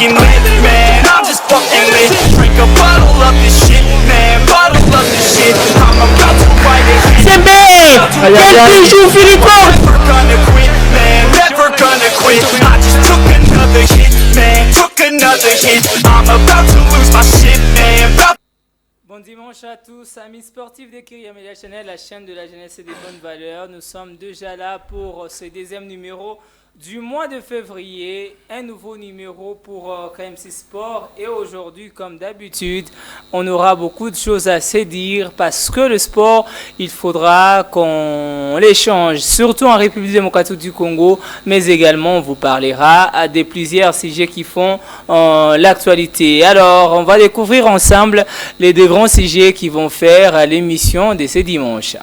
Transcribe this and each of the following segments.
fucking lit, man, I'm just fucking lit. Drink a bottle of this shit, man, bottle of this shit. I'm about to write a hit. C'est bien. Quel joue Philippe. Never gonna quit, man, never gonna quit. I just took another hit, man, took another hit. I'm about to lose my shit, man. Bon dimanche à tous, amis sportifs de Kyria Media Channel, la chaîne de la jeunesse et des bonnes valeurs. Nous sommes déjà là pour ce deuxième numéro du mois de février, un nouveau numéro pour KMC Sport. Et aujourd'hui, comme d'habitude, on aura beaucoup de choses à se dire parce que le sport, il faudra qu'on l'échange, surtout en République démocratique du Congo, mais également on vous parlera de plusieurs sujets qui font l'actualité. Alors, on va découvrir ensemble les deux grands sujets qui vont faire l'émission de ce dimanche.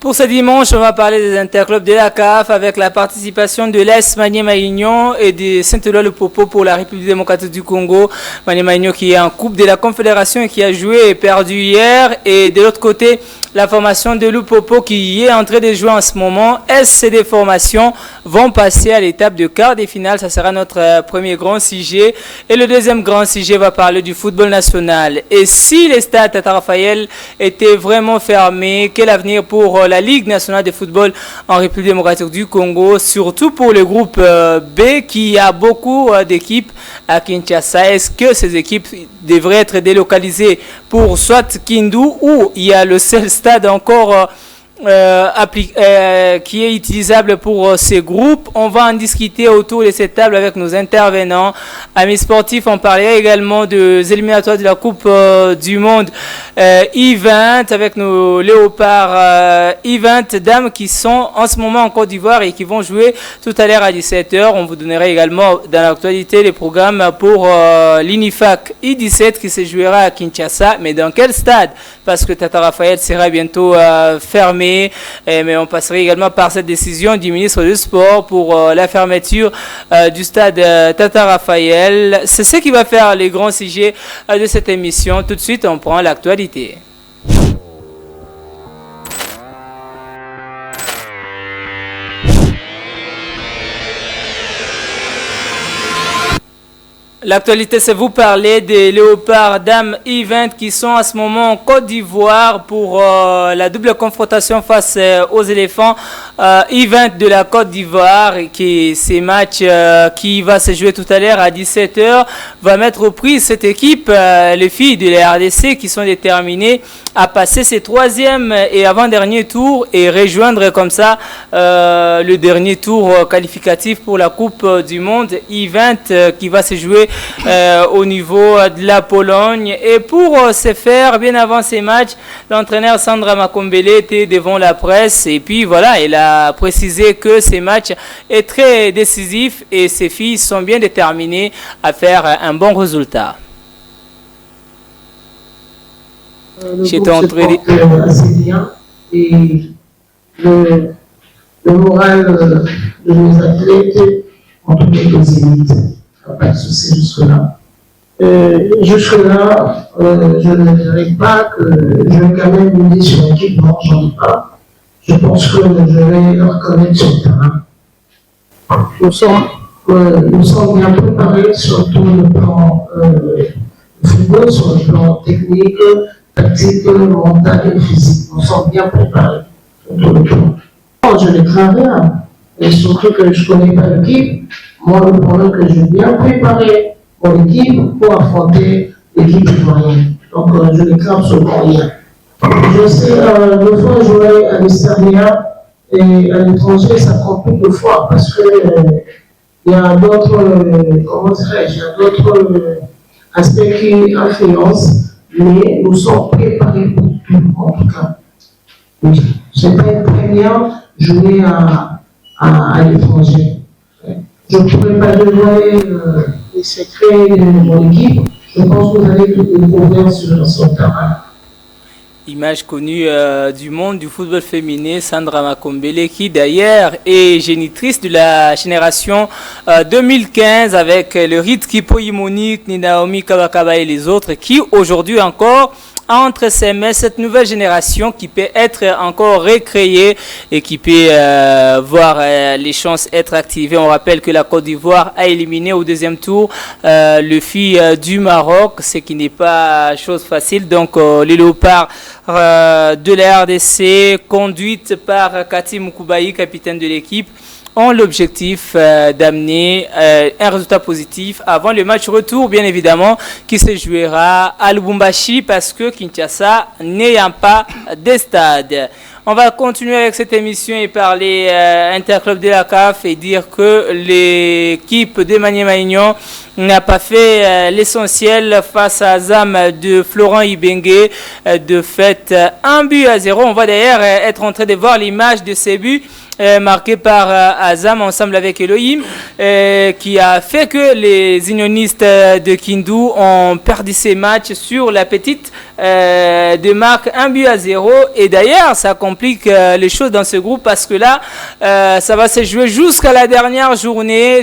Pour ce dimanche, on va parler des interclubs de la CAF avec la participation de l'AS Maniema Union et de Saint-Éloi-le-Popo pour la République démocratique du Congo. Maniema Union qui est en coupe de la Confédération et qui a joué et perdu hier. Et de l'autre côté, la formation de Lupopo qui est en train de jouer en ce moment. SCD Formations vont passer à l'étape de quart de finale. Ça sera notre premier grand sujet. Et le deuxième grand sujet va parler du football national. Et si les stades Tata Raphaël étaient vraiment fermés, quel avenir pour la Ligue nationale de football en République démocratique du Congo, surtout pour le groupe B qui a beaucoup d'équipes à Kinshasa. Est-ce que ces équipes devraient être délocalisées pour soit Kindu ou il y a le seul stade encore qui est utilisable pour ces groupes? On va en discuter autour de cette table avec nos intervenants. Amis sportifs, on parlera également des éliminatoires de la Coupe du Monde I-20 avec nos léopards I-20 dames qui sont en ce moment en Côte d'Ivoire et qui vont jouer tout à l'heure à 17h. On vous donnera également dans l'actualité les programmes pour l'INIFAC I-17 qui se jouera à Kinshasa. Mais dans quel stade? Parce que Tata Raphaël sera bientôt fermé. Mais on passera également par cette décision du ministre du Sport pour la fermeture du stade Tata Raphaël. C'est ce qui va faire les grands sujets de cette émission. Tout de suite, on prend l'actualité. L'actualité, c'est vous parler des léopards dames I-20 qui sont à ce moment en Côte d'Ivoire pour la double confrontation face aux éléphants I-20 de la Côte d'Ivoire. Et qui ces matchs qui va se jouer tout à l'heure à 17h va mettre au prix cette équipe, les filles de la RDC qui sont déterminées à passer ces troisième et avant-dernier tours et rejoindre comme ça le dernier tour qualificatif pour la Coupe du Monde I-20 qui va se jouer au niveau de la Pologne. Et pour ce faire, bien avant ces matchs, l'entraîneur Sandra Makombele était devant la presse et puis voilà, elle a précisé que ces matchs est très décisif et ses filles sont bien déterminées à faire un bon résultat. Le groupe se porte assez bien et le moral de nos athlètes en tout cas aux élites. Pas de souci jusque-là. Jusque-là, je ne dirais pas que je vais quand même miser sur l'équipe, non, j'en ai pas. Je pense que je vais leur connaître sur le terrain. Nous sommes bien préparés sur tout le plan football, sur le plan technique, tactique, mental et physique. Nous sommes bien préparés sur tout le plan. Je ne crains rien. Et surtout que je ne connais pas l'équipe. Moi, le problème que j'ai bien préparé pour l'équipe pour affronter l'équipe ivoirienne. Donc, je ne crains absolument rien. Je sais, deux fois jouer à l'extérieur et à l'étranger, ça prend plus de fois parce que il y a d'autres, comment dirais-je, il y a d'autres aspects qui influencent, mais nous sommes préparés pour tout, en tout cas. Oui. C'est pas une première jouer à l'étranger. Je ne pourrais pas dévoiler les secrets de mon équipe. Je pense que vous allez tout découvrir sur son terrain. Image connue du monde du football féminin, Sandra Makombele, qui d'ailleurs est génitrice de la génération 2015 avec le Ritki Poyimonique, Naomi Kabakaba et les autres, qui aujourd'hui encore entre ses mains cette nouvelle génération qui peut être encore recréée et qui peut voir les chances être activées. On rappelle que la Côte d'Ivoire a éliminé au deuxième tour le fille du Maroc, ce qui n'est pas chose facile. Donc les Léopards de la RDC, conduite par Kati Mukoubayi, capitaine de l'équipe, ont l'objectif d'amener un résultat positif avant le match retour, bien évidemment, qui se jouera à Lubumbashi parce que Kinshasa n'ayant pas de stade. On va continuer avec cette émission et parler interclub de la CAF et dire que l'équipe de Maniema Union n'a pas fait l'essentiel face à Azam de Florent Ibenge, de fait 1-0. On va d'ailleurs être en train de voir l'image de ces buts marqué par Azam ensemble avec Elohim, qui a fait que les unionistes de Kindu ont perdu ces matchs sur la petite de marque 1-0. Et d'ailleurs, ça complique les choses dans ce groupe parce que là, ça va se jouer jusqu'à la dernière journée.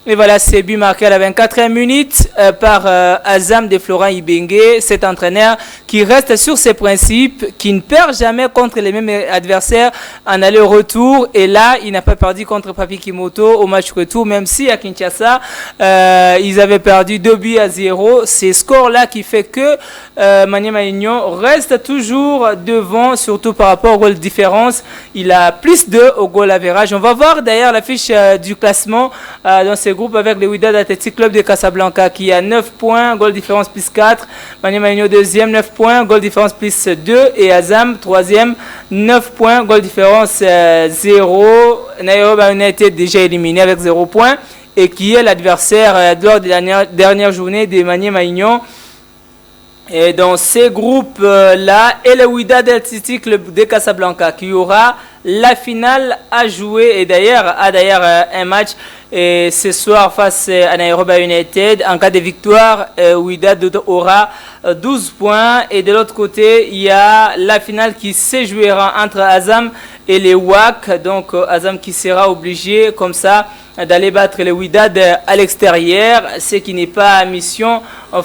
Et voilà, ces buts marqués à la 24e minute par Azam de Florent Ibenge, cet entraîneur qui reste sur ses principes, qui ne perd jamais contre les mêmes adversaires en aller-retour. Et là, il n'a pas perdu contre Papi Kimoto au match retour, même si à Kinshasa, ils avaient perdu 2-0. C'est ce score-là qui fait que Maniema Union reste toujours devant, surtout par rapport au goal de différence. Il a plus 2 au goal average. On va voir d'ailleurs la fiche du classement dans ce groupe avec le Wydad Athletic Club de Casablanca qui a 9 points, goal différence plus 4. Maniema Union deuxième, 9 points, goal différence plus 2. Et Azam troisième, 9 points, goal différence 0. Nairobi United déjà éliminé avec 0 points et qui est l'adversaire lors de la dernière journée de Maniema Union. Et dans ces groupes-là, et le Wydad Athletic Club de Casablanca qui aura la finale à jouer et d'ailleurs a un match et ce soir face à Nairobi United. En cas de victoire, Wydad aura 12 points et de l'autre côté, il y a la finale qui se jouera entre Azam et les WAC. Donc Azam qui sera obligé comme ça d'aller battre les Wydad à l'extérieur, ce qui n'est pas mission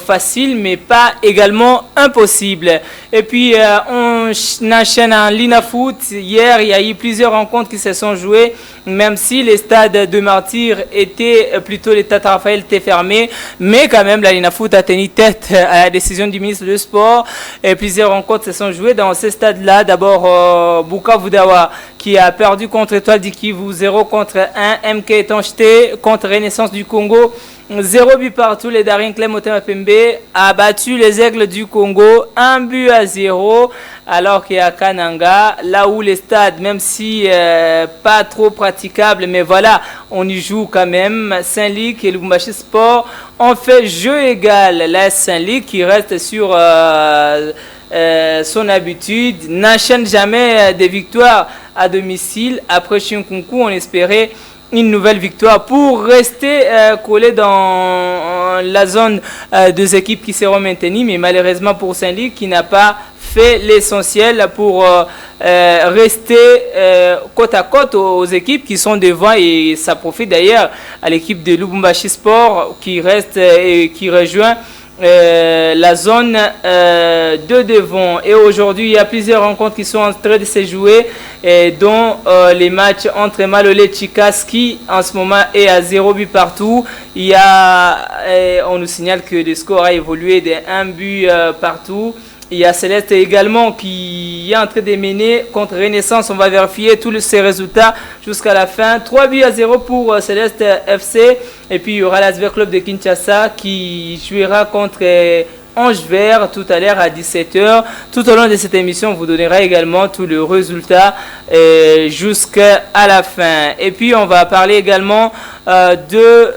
facile mais pas également impossible. Et puis on enchaîne en Lina Foot. Hier il y a eu plusieurs rencontres qui se sont jouées, même si les stades de Martyrs étaient plutôt les stades Raphaël étaient fermés, mais quand même la Lina Foot a tenu tête à la décision du ministre du Sport et plusieurs rencontres se sont jouées dans ces stades-là. D'abord Bukavu Dawa qui a perdu contre Étoile du Kivu 0 contre 1, MK Étancheté contre Renaissance du Congo 0 but partout. Les Darien Clem Motema Pembe a battu les Aigles du Congo 1-0, alors qu'il y a Kananga, là où les stades, même si pas trop praticables, mais voilà, on y joue quand même. Saint-Luc et Lubumbashi Sport ont fait jeu égal. La Saint-Luc qui reste sur son habitude, n'enchaîne jamais des victoires à domicile. Après Chinkunku, on espérait une nouvelle victoire pour rester collé dans la zone des équipes qui seront maintenues, mais malheureusement pour Saint-Luc qui n'a pas fait l'essentiel pour rester côte à côte aux équipes qui sont devant, et ça profite d'ailleurs à l'équipe de Lubumbashi Sport qui reste et qui rejoint la zone de devant. Et aujourd'hui, il y a plusieurs rencontres qui sont en train de se jouer, dont les matchs entre Malolé et Chikaski en ce moment est à 0 but partout. Il y a, on nous signale que le score a évolué de 1 but partout. Il y a Céleste également qui est en train de mener contre Renaissance. On va vérifier tous ces résultats jusqu'à la fin. 3-0 pour Céleste FC. Et puis il y aura l'Asver Club de Kinshasa qui jouera contre Ange Vert tout à l'heure à 17h. Tout au long de cette émission, on vous donnera également tous les résultats jusqu'à la fin. Et puis on va parler également de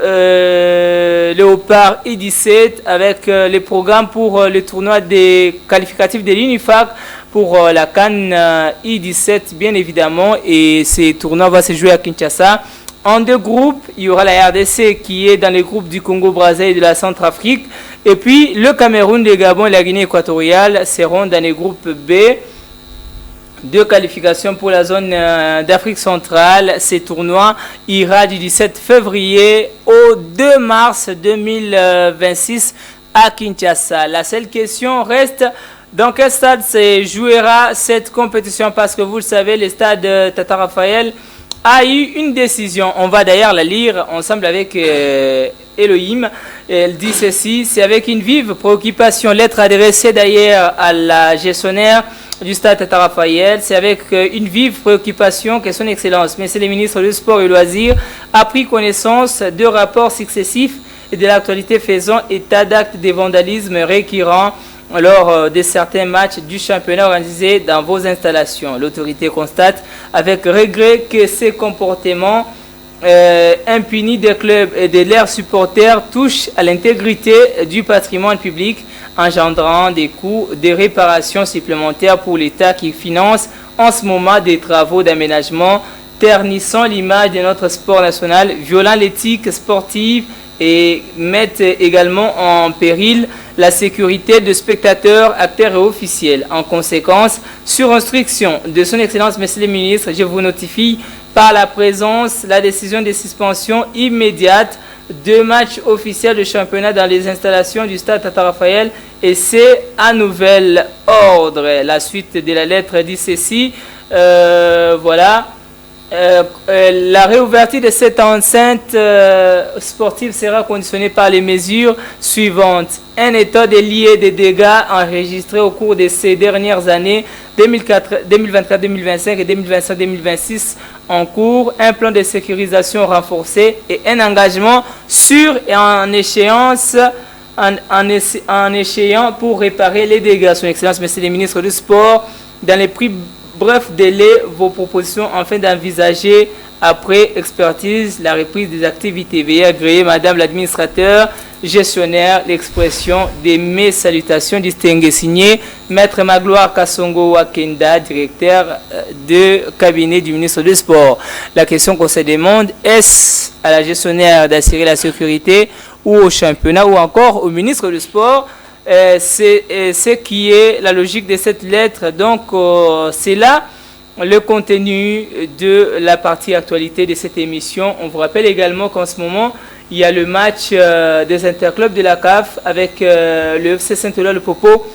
Léopard I-17 avec les programmes pour le tournoi des qualificatifs de l'UNIFAC pour la CAN I-17 bien évidemment. Et ces tournois vont se jouer à Kinshasa. En 2 groupes, il y aura la RDC qui est dans les groupes du Congo-Brazzaville et de la Centrafrique. Et puis le Cameroun, le Gabon et la Guinée équatoriale seront dans les groupes B. 2 qualifications pour la zone d'Afrique centrale. Ces tournois ira du 17 février au 2 mars 2026 à Kinshasa. La seule question reste dans quel stade se jouera cette compétition parce que vous le savez, le stade Tata Raphaël a eu une décision. On va d'ailleurs la lire ensemble avec Elohim. Elle dit ceci, c'est avec une vive préoccupation, lettre adressée d'ailleurs à la gestionnaire du stade Tata Raphaël. C'est avec une vive préoccupation que son Excellence, Monsieur le ministre du Sport et Loisirs, a pris connaissance de rapports successifs et de l'actualité faisant état d'actes de vandalisme récurrents lors de certains matchs du championnat organisés dans vos installations. L'autorité constate avec regret que ces comportements impunis des clubs et de leurs supporters touchent à l'intégrité du patrimoine public, engendrant des coûts de réparation supplémentaires pour l'État qui finance en ce moment des travaux d'aménagement, ternissant l'image de notre sport national, violant l'éthique sportive et mettent également en péril la sécurité de spectateurs, acteurs et officiels. En conséquence, sur instruction de son Excellence, Monsieur le Ministre, je vous notifie par la présence la décision de suspension immédiate de matchs officiels de championnat dans les installations du stade Tata Raphaël et c'est à nouvel ordre. La suite de la lettre dit ceci, voilà. La réouverture de cette enceinte sportive sera conditionnée par les mesures suivantes. Un état des liés des dégâts enregistrés au cours de ces dernières années 2024-2025 et 2025-2026 en cours, un plan de sécurisation renforcé et un engagement sûr et en échéant pour réparer les dégâts. Son Excellence, Monsieur le Ministre du Sport, dans les prix bref délai, vos propositions afin d'envisager après expertise la reprise des activités. Veuillez agréer, Madame l'administrateur gestionnaire, l'expression de mes salutations distinguées. Signé Maître Magloire Kassongo Wakenda, directeur de cabinet du ministre du Sport. La question qu'on se demande, est-ce à la gestionnaire d'assurer la sécurité ou au championnat ou encore au ministre du Sport? C'est ce qui est la logique de cette lettre. Donc, c'est là le contenu de la partie actualité de cette émission. On vous rappelle également qu'en ce moment, il y a le match des interclubs de la CAF avec le FC Saint-Eloi-le-Popo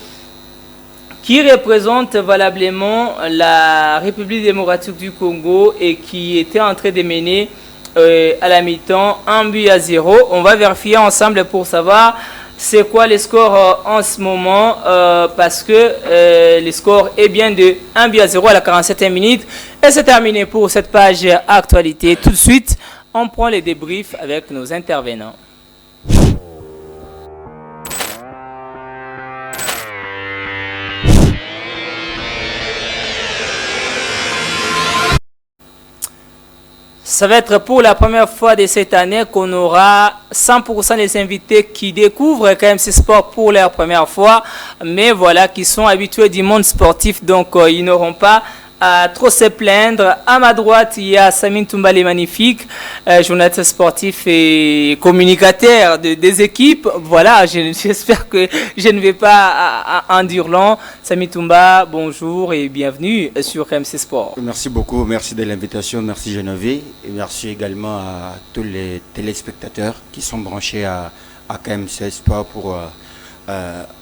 qui représente valablement la République démocratique du Congo et qui était en train de mener à la mi-temps 1-0. On va vérifier ensemble pour savoir c'est quoi le score en ce moment parce que le score est bien de 1-0 à la 47e minute. Et c'est terminé pour cette page actualité. Tout de suite, on prend les débriefs avec nos intervenants. Ça va être pour la première fois de cette année qu'on aura 100% des invités qui découvrent KMC Sport pour la première fois, mais voilà, qui sont habitués du monde sportif, donc ils n'auront pas à trop se plaindre. À ma droite, il y a Samine Toumbale magnifique, journaliste sportif et communicateur des équipes. Voilà, j'espère que je ne vais pas endurer long. Samine Toumba, bonjour et bienvenue sur KMC Sport. Merci beaucoup, merci de l'invitation, merci Geneviève et merci également à tous les téléspectateurs qui sont branchés à KMC Sport pour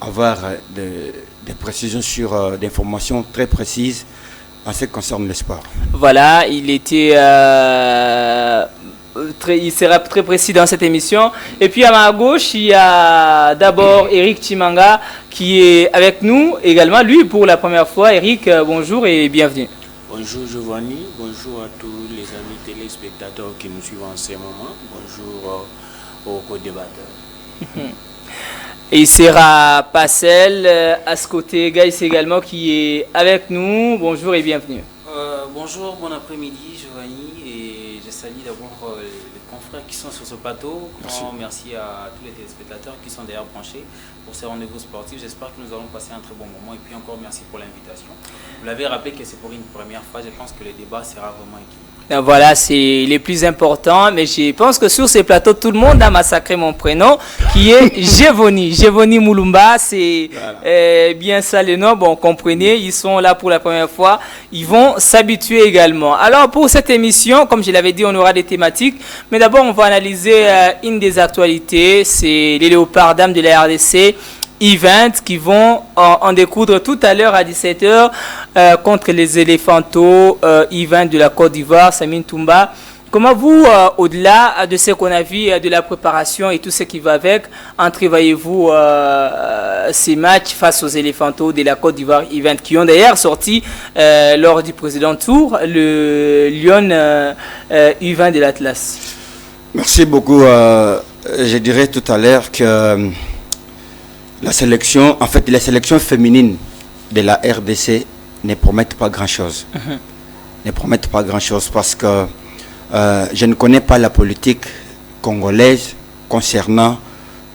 avoir des précisions sur des informations très précises en ce qui concerne le sport. Voilà, il sera très précis dans cette émission. Et puis à ma gauche, il y a d'abord Eric Chimanga qui est avec nous également, lui pour la première fois. Eric, bonjour et bienvenue. Bonjour Giovanni, bonjour à tous les amis téléspectateurs qui nous suivent en ce moment. Bonjour aux co-débatteurs. Et il sera Passel à ce côté, Gaïs également qui est avec nous. Bonjour et bienvenue. Bonjour, bon après-midi Giovanni et je salue d'abord les confrères qui sont sur ce plateau. Merci à tous les téléspectateurs qui sont d'ailleurs branchés pour ces rendez-vous sportifs. J'espère que nous allons passer un très bon moment et puis encore merci pour l'invitation. Vous l'avez rappelé que c'est pour une première fois, je pense que le débat sera vraiment équilibré. Voilà, c'est les plus importants. Mais je pense que sur ces plateaux, tout le monde a massacré mon prénom, qui est Jevoni. Jevoni Moulumba, c'est bien ça le nom. Bon, comprenez, ils sont là pour la première fois. Ils vont s'habituer également. Alors, pour cette émission, comme je l'avais dit, on aura des thématiques. Mais d'abord, on va analyser une des actualités. C'est les léopards dames de la RDC. Event qui vont en découdre tout à l'heure à 17h contre les éléphantaux Event de la Côte d'Ivoire, Samine Toumba. Comment vous, au-delà de ce qu'on a vu, de la préparation et tout ce qui va avec, entrevoyez-vous ces matchs face aux éléphantaux de la Côte d'Ivoire Event qui ont d'ailleurs sorti lors du précédent tour le Lyon Event de l'Atlas? Merci beaucoup. Je dirais tout à l'heure que la sélection féminine de la RDC ne promettent pas grand-chose. Ne promettent pas grand-chose parce que je ne connais pas la politique congolaise concernant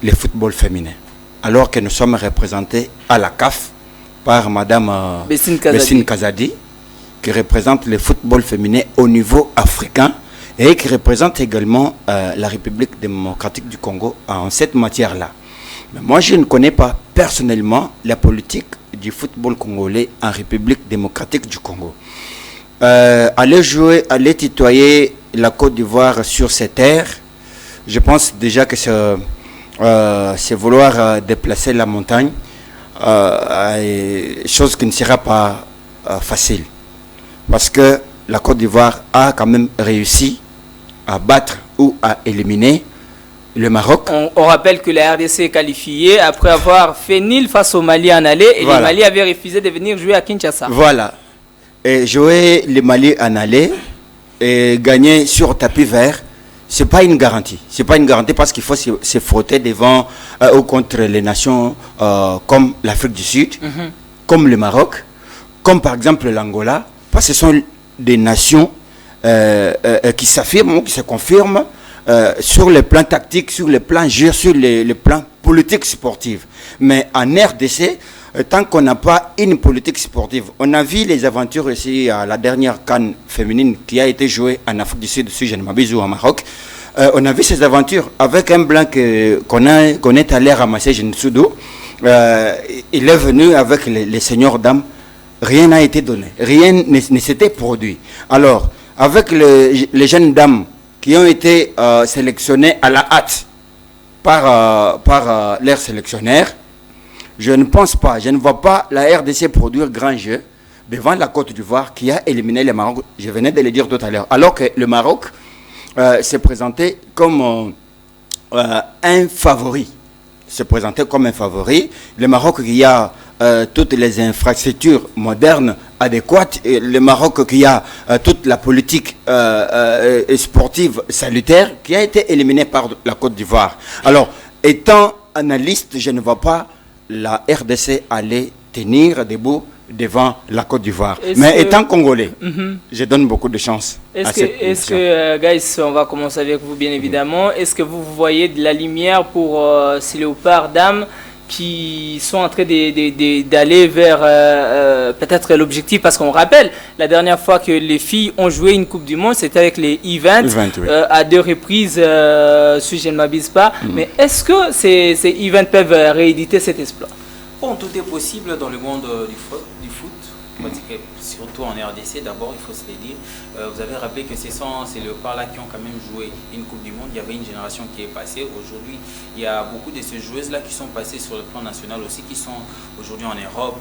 le football féminin. Alors que nous sommes représentés à la CAF par Madame Bessine Kazadi, qui représente le football féminin au niveau africain et qui représente également la République démocratique du Congo en cette matière-là. Mais moi, je ne connais pas personnellement la politique du football congolais en République démocratique du Congo. Aller tutoyer la Côte d'Ivoire sur ces terres, je pense déjà que c'est vouloir déplacer la montagne, chose qui ne sera pas facile. Parce que la Côte d'Ivoire a quand même réussi à battre ou à éliminer le Maroc. On rappelle que la RDC est qualifiée après avoir fait nul face au Mali en aller et le Mali avait refusé de venir jouer à Kinshasa. Voilà. Et jouer le Mali en aller et gagner sur tapis vert, c'est pas une garantie. C'est pas une garantie parce qu'il faut se frotter devant ou contre les nations comme l'Afrique du Sud, comme le Maroc, comme par exemple l'Angola, parce que ce sont des nations qui s'affirment ou qui se confirment sur le plan tactique, sur le plan jeu, sur le plan politique sportive. Mais en RDC, tant qu'on n'a pas une politique sportive, on a vu les aventures ici à la dernière CAN féminine qui a été jouée en Afrique du Sud, si je ne m'abuse, ou au Maroc. On a vu ces aventures avec un blanc qu'on est allé ramasser, je ne sais d'où. Il est venu avec les seigneurs dames. Rien n'a été donné, rien ne s'était produit. Alors, avec les jeunes dames qui ont été sélectionnés à la hâte par leurs sélectionnaires, je ne vois pas la RDC produire grand jeu devant la Côte d'Ivoire qui a éliminé le Maroc. Je venais de le dire tout à l'heure. Alors que le Maroc s'est présenté comme un favori. Le Maroc qui a toutes les infrastructures modernes adéquates, et le Maroc qui a toute la politique sportive salutaire qui a été éliminée par la Côte d'Ivoire. Alors, étant analyste, je ne vois pas la RDC aller tenir debout devant la Côte d'Ivoire. Mais étant congolais, je donne beaucoup de chance. Est-ce que, guys, on va commencer avec vous bien évidemment, est-ce que vous voyez de la lumière pour ces léopards dames qui sont en train d'aller vers peut-être l'objectif, parce qu'on rappelle, la dernière fois que les filles ont joué une Coupe du Monde, c'était avec les Events, oui. À 2 reprises, si je ne m'abuse pas. Mais est-ce que ces Events peuvent rééditer cet exploit? Bon, tout est possible dans le monde du foot, surtout en RDC. D'abord, il faut se le dire. Vous avez rappelé que c'est les léopards-là qui ont quand même joué une Coupe du Monde. Il y avait une génération qui est passée. Aujourd'hui, il y a beaucoup de ces joueuses-là qui sont passées sur le plan national aussi, qui sont aujourd'hui en Europe,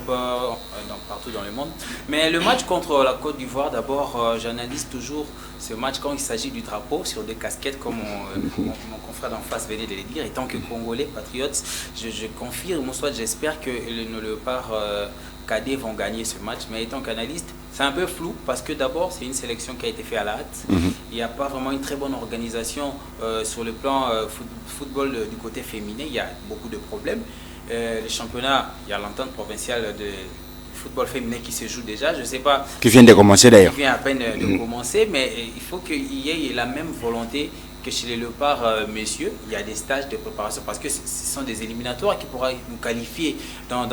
partout dans le monde. Mais le match contre la Côte d'Ivoire, d'abord, j'analyse toujours ce match quand il s'agit du drapeau sur des casquettes, comme mon confrère d'en face venait de le dire. Et tant que Congolais, patriotes, je confirme, ou soit j'espère que nos léopards cadets vont gagner ce match. Mais étant qu'analyste, c'est un peu flou parce que d'abord, c'est une sélection qui a été faite à la hâte. Il n'y a pas vraiment une très bonne organisation sur le plan football du côté féminin. Il y a beaucoup de problèmes. Les championnats, il y a l'entente provinciale de football féminin qui se joue déjà. Je ne sais pas. Qui vient de commencer d'ailleurs. Qui vient à peine de commencer, mais il faut qu'il y ait la même volonté que chez les Léopards, messieurs, il y a des stages de préparation parce que ce sont des éliminatoires qui pourraient nous qualifier dans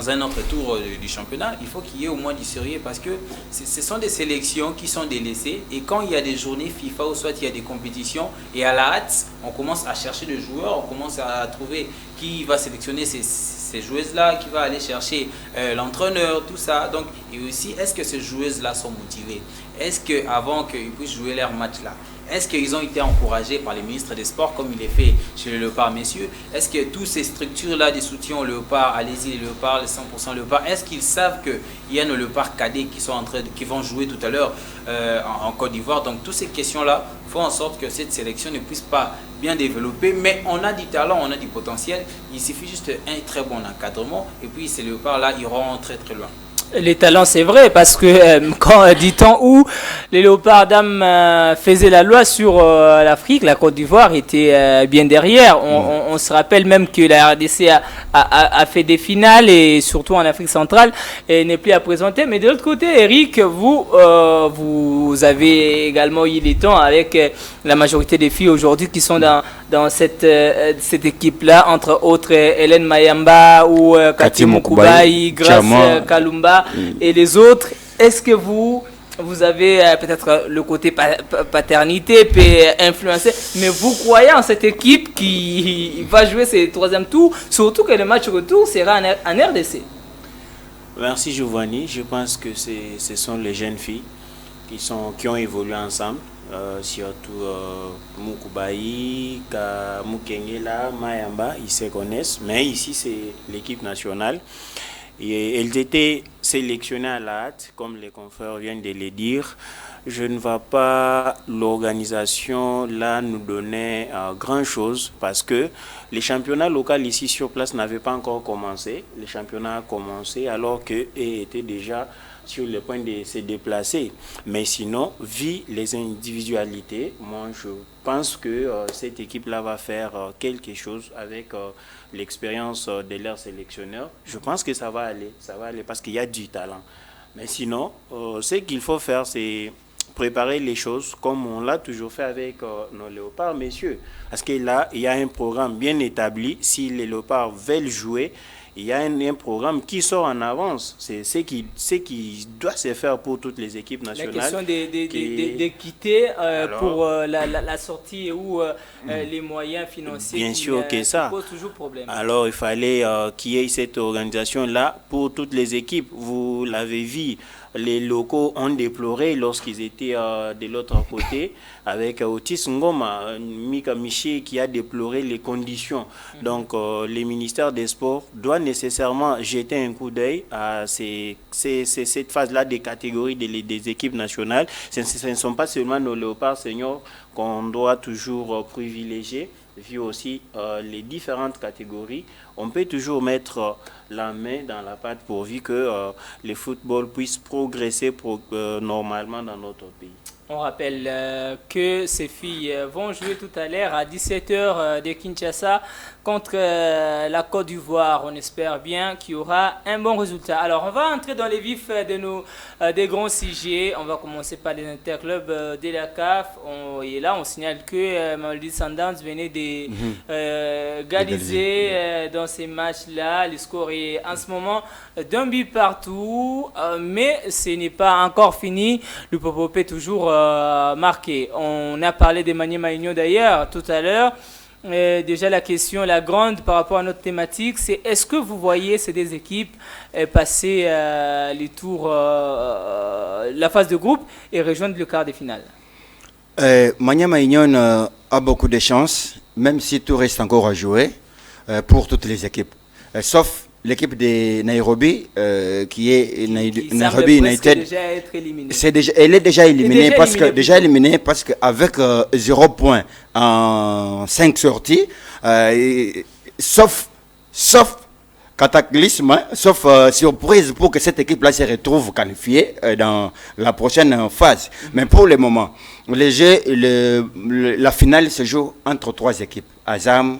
un autre tour du championnat. Il faut qu'il y ait au moins du sérieux parce que ce sont des sélections qui sont délaissées et quand il y a des journées FIFA ou soit il y a des compétitions et à la hâte, on commence à chercher des joueurs, on commence à trouver qui va sélectionner ces joueuses-là, qui va aller chercher l'entraîneur, tout ça. Donc, et aussi, est-ce que ces joueuses-là sont motivées? Est-ce qu'avant qu'ils puissent jouer leur match-là, est-ce qu'ils ont été encouragés par les ministres des Sports comme il est fait chez les Léopards, messieurs? Est-ce que toutes ces structures-là des soutiens aux Léopards, allez-y les Léopards, les 100% Léopards, est-ce qu'ils savent qu'il y a nos Léopards cadets qui vont jouer tout à l'heure en Côte d'Ivoire? Donc toutes ces questions-là font en sorte que cette sélection ne puisse pas bien développer, mais on a du talent, on a du potentiel, il suffit juste un très bon encadrement et puis ces Léopards-là iront très très loin. Les talents, c'est vrai, parce que quand du temps où les Léopards dames faisaient la loi sur l'Afrique, la Côte d'Ivoire était bien derrière. On se rappelle même que la RDC a fait des finales, et surtout en Afrique centrale, et n'est plus à présenter. Mais de l'autre côté, Eric, vous avez également eu les temps avec la majorité des filles aujourd'hui qui sont dans cette équipe-là, entre autres Hélène Mayamba ou Cathy Mokoubaï, Grace Kalumba et les autres. Est-ce que vous avez peut-être le côté paternité peut influencer, mais vous croyez en cette équipe qui va jouer ses troisième tours, surtout que le match retour sera en RDC? Merci Giovanni, je pense que ce sont les jeunes filles qui ont évolué ensemble. Surtout Mokoubaï, Mukengela, Mayamba, ils se connaissent, mais ici c'est l'équipe nationale. Et elles étaient sélectionnées à la hâte, comme les confrères viennent de le dire. Je ne vois pas l'organisation là nous donner grand chose parce que les championnats locaux ici sur place n'avaient pas encore commencé. Les championnats ont commencé alors qu'eux étaient déjà sur le point de se déplacer. Mais sinon, vu les individualités, moi je pense que cette équipe-là va faire quelque chose avec l'expérience de leur sélectionneur. Je pense que ça va aller parce qu'il y a du talent. Mais sinon, ce qu'il faut faire, c'est préparer les choses comme on l'a toujours fait avec nos Léopards, messieurs. Parce que là, il y a un programme bien établi. Si les Léopards veulent jouer, il y a un programme qui sort en avance. C'est ce qui doit se faire pour toutes les équipes nationales. La question d'équité pour la sortie ou les moyens financiers bien sûr que ça pose toujours problème. Alors il fallait qu'il y ait cette organisation-là pour toutes les équipes. Vous l'avez vu, les locaux ont déploré lorsqu'ils étaient de l'autre côté avec Otis Ngoma, Mika Miché qui a déploré les conditions. Donc les ministères des Sports doivent nécessairement jeter un coup d'œil à cette phase-là des catégories des équipes nationales. Ce ne sont pas seulement nos Léopards seniors qu'on doit toujours privilégier, vu aussi les différentes catégories. On peut toujours mettre la main dans la pâte pourvu que le football puisse progresser normalement dans notre pays. On rappelle que ces filles vont jouer tout à l'heure à 17h de Kinshasa contre la Côte d'Ivoire. On espère bien qu'il y aura un bon résultat. Alors, on va entrer dans les vifs des grands sujets. On va commencer par les interclubs de la CAF. Et là, on signale que Mamelodi Sundowns venait d'égaliser dans ces matchs-là. Le score est en ce moment d'un but partout. Mais ce n'est pas encore fini. Le Popopé toujours marqué. On a parlé d'Emmanuel Maignan d'ailleurs tout à l'heure. Déjà la question, la grande par rapport à notre thématique, c'est est-ce que vous voyez ces deux équipes passer les tours, la phase de groupe et rejoindre le quart de finale? Emmanuel Maignan a beaucoup de chance, même si tout reste encore à jouer pour toutes les équipes, sauf l'équipe de Nairobi, qui est Nairobi United. Déjà être éliminée. Elle est déjà éliminée parce qu'avec 0 point en 5 sorties, sauf cataclysme, sauf surprise pour que cette équipe-là se retrouve qualifiée dans la prochaine phase. Mais pour le moment, la finale se joue entre 3 équipes. Azam,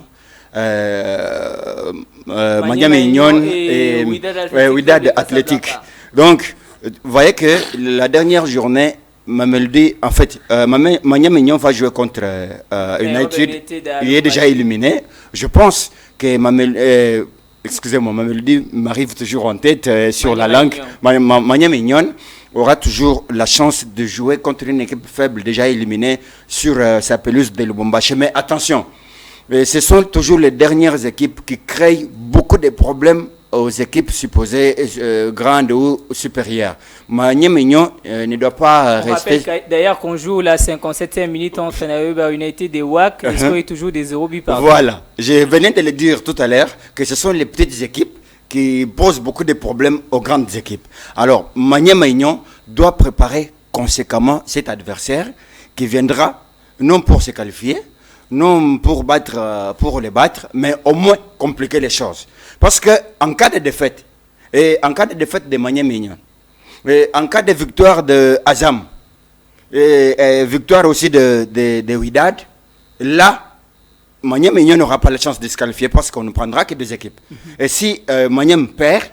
Maignan et Wydad Athletic. Donc, vous voyez que la dernière journée Mamelodi, en fait, Mania Mignon va jouer contre United. Il est déjà éliminé. Je pense que excusez-moi, Mamelodi m'arrive toujours en tête sur la langue. Mania Mignon aura toujours la chance de jouer contre une équipe faible déjà éliminée sur sa pelouse de Lubumbashi. Mais attention, ce sont toujours les dernières équipes qui créent beaucoup de problèmes aux équipes supposées grandes ou supérieures. Mania Mignon ne doit pas rester... D'ailleurs qu'on joue la 57e minute entre Naoba United et WAC, le score est toujours des 0 buts par. Voilà, je venais de le dire tout à l'heure que ce sont les petites équipes qui posent beaucoup de problèmes aux grandes équipes. Alors, Mania Mignon doit préparer conséquemment cet adversaire qui viendra non pour se qualifier, non pour les battre, mais au moins compliquer les choses. Parce qu'en cas de défaite, et en cas de défaite de Mania Mignon, et en cas de victoire de Azam, et victoire aussi de Wydad, là, Mania Mignon n'aura pas la chance de se qualifier parce qu'on ne prendra que deux équipes. Et si Mania perd,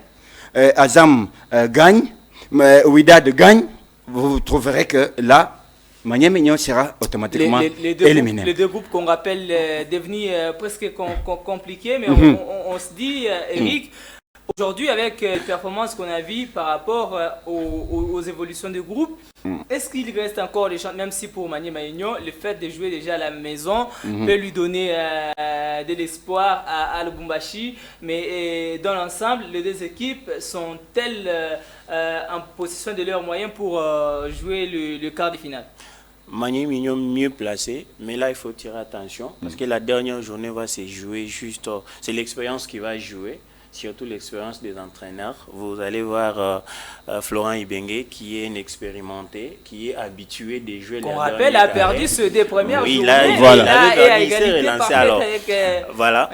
Azam gagne, Wydad gagne, vous trouverez que là, Mania Mignon sera automatiquement éliminé. Les deux groupes qu'on rappelle devenus presque compliqués, mais on se dit, Eric, aujourd'hui avec les performances qu'on a vues par rapport aux évolutions du groupe, est-ce qu'il reste encore des chances, même si pour Mania Mignon, le fait de jouer déjà à la maison peut lui donner de l'espoir à Lubumbashi, mais dans l'ensemble, les deux équipes sont-elles en position de leurs moyens pour jouer le quart de finale? Mania Mignon mieux placé, mais là il faut tirer attention parce que la dernière journée va se jouer juste, c'est l'expérience qui va jouer, surtout l'expérience des entraîneurs. Vous allez voir Florent Ibenge qui est expérimenté, qui est habitué de jouer. On rappelle, a perdu ce des premières journées. Voilà.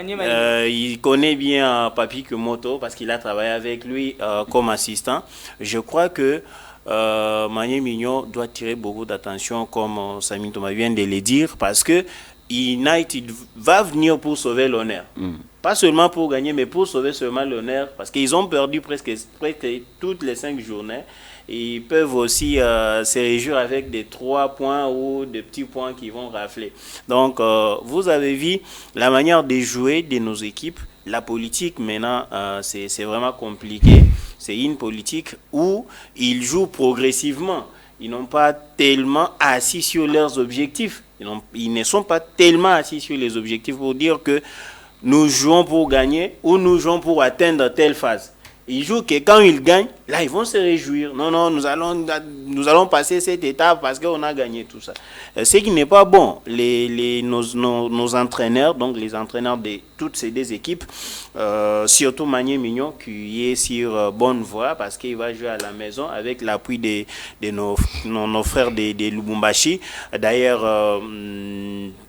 Il connaît bien Papi Kumoto parce qu'il a travaillé avec lui comme assistant. Je crois que Mania Mignon doit tirer beaucoup d'attention, comme Samy Thomas vient de le dire, parce que United va venir pour sauver l'honneur. Pas seulement pour gagner, mais pour sauver seulement l'honneur, parce qu'ils ont perdu presque toutes les 5 journées. Et ils peuvent aussi se réjouir avec des 3 points ou des petits points qui vont rafler. Donc, vous avez vu la manière de jouer de nos équipes. La politique, maintenant, c'est vraiment compliqué. C'est une politique où ils jouent progressivement. Ils n'ont pas tellement assis sur leurs objectifs. Ils ne sont pas tellement assis sur les objectifs pour dire que nous jouons pour gagner ou nous jouons pour atteindre telle phase. Ils jouent que quand ils gagnent, là, ils vont se réjouir. Non, nous allons passer cette étape parce qu'on a gagné tout ça. Ce qui n'est pas bon. Nos entraîneurs, donc les entraîneurs de toutes ces deux équipes, surtout Mania Mignon, qui est sur bonne voie parce qu'il va jouer à la maison avec l'appui de nos frères de Lubumbashi. D'ailleurs,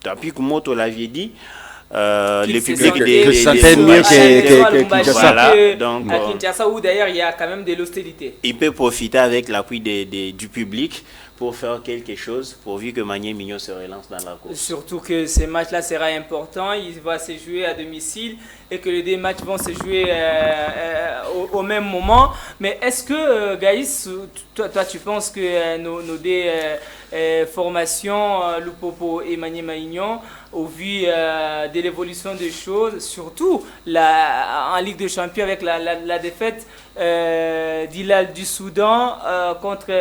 Papi Kumoto l'avait dit. Le public mieux que voilà, donc à Kinshasa où d'ailleurs il y a quand même de l'hostilité. Il peut profiter avec l'appui du public pour faire quelque chose, pourvu que Mania Mignon se relance dans la course. Surtout que ce match-là sera important, il va se jouer à domicile et que les deux matchs vont se jouer au même moment. Mais est-ce que, Gaïs, toi tu penses que nos deux formations, Lupopo et Mania Mignon, au vu de l'évolution des choses, surtout en Ligue des Champions avec la défaite d'Hilal du Soudan contre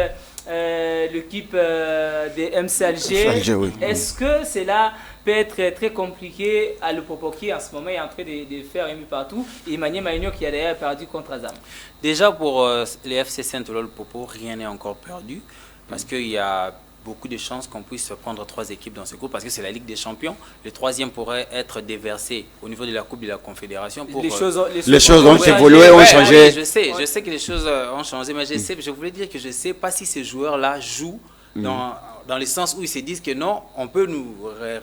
l'équipe de MC Alger, oui. Est-ce que cela peut être très compliqué à Lupopo qui en ce moment est en train de faire un but partout et Mania Mignon qui a d'ailleurs perdu contre Azam? Déjà pour les FC Saint-Olo Lupopo, rien n'est encore perdu parce qu'il y a beaucoup de chances qu'on puisse prendre 3 équipes dans ce groupe parce que c'est la Ligue des Champions. Le 3e pourrait être déversé au niveau de la Coupe de la Confédération. Pour, les choses ont évolué, ont changé. Je sais que les choses ont changé, mais je voulais dire que je ne sais pas si ces joueurs-là jouent dans le sens où ils se disent que non, on peut nous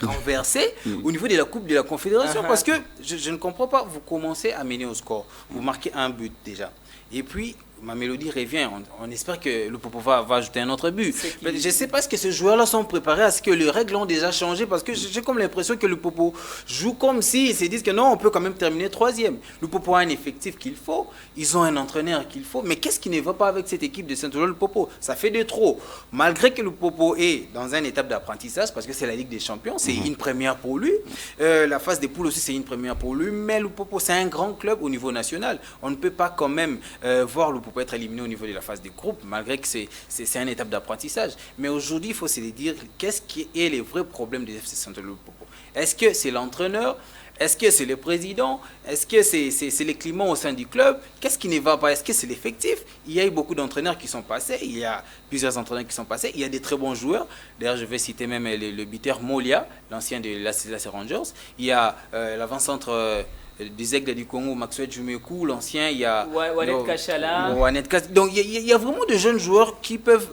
renverser au niveau de la Coupe de la Confédération parce que je ne comprends pas, vous commencez à mener au score, vous marquez un but déjà. Et puis, ma mélodie revient. On espère que le Popo va ajouter un autre but. Mais je ne sais pas ce que ces joueurs-là sont préparés à ce que les règles ont déjà changé parce que j'ai comme l'impression que le Popo joue comme s'ils se disent que non, on peut quand même terminer 3e. Le Popo a un effectif qu'il faut, ils ont un entraîneur qu'il faut, mais qu'est-ce qui ne va pas avec cette équipe de Saint-Olo? Le Popo, ça fait de trop. Malgré que le Popo est dans une étape d'apprentissage parce que c'est la Ligue des Champions, c'est une première pour lui. La phase des poules aussi, c'est une première pour lui, mais le Popo, c'est un grand club au niveau national. On ne peut pas quand même voir le Popo être éliminé au niveau de la phase des groupes, malgré que c'est une étape d'apprentissage. Mais aujourd'hui, il faut se dire qu'est-ce qui est le vrai problème de FC Saint-Olo Popo. Est-ce que c'est l'entraîneur? Est-ce que c'est le président? Est-ce que c'est le climat au sein du club? Qu'est-ce qui ne va pas? Est-ce que c'est l'effectif? Il y a eu beaucoup d'entraîneurs qui sont passés. Il y a plusieurs entraîneurs qui sont passés. Il y a des très bons joueurs. D'ailleurs, je vais citer même le buteur Molia, l'ancien de l'AC Rangers. Il y a l'avant-centre des Aigles du Congo, Maxwell Jumekou, l'ancien, il y a Wanet Kachala. Donc il y a vraiment de jeunes joueurs qui peuvent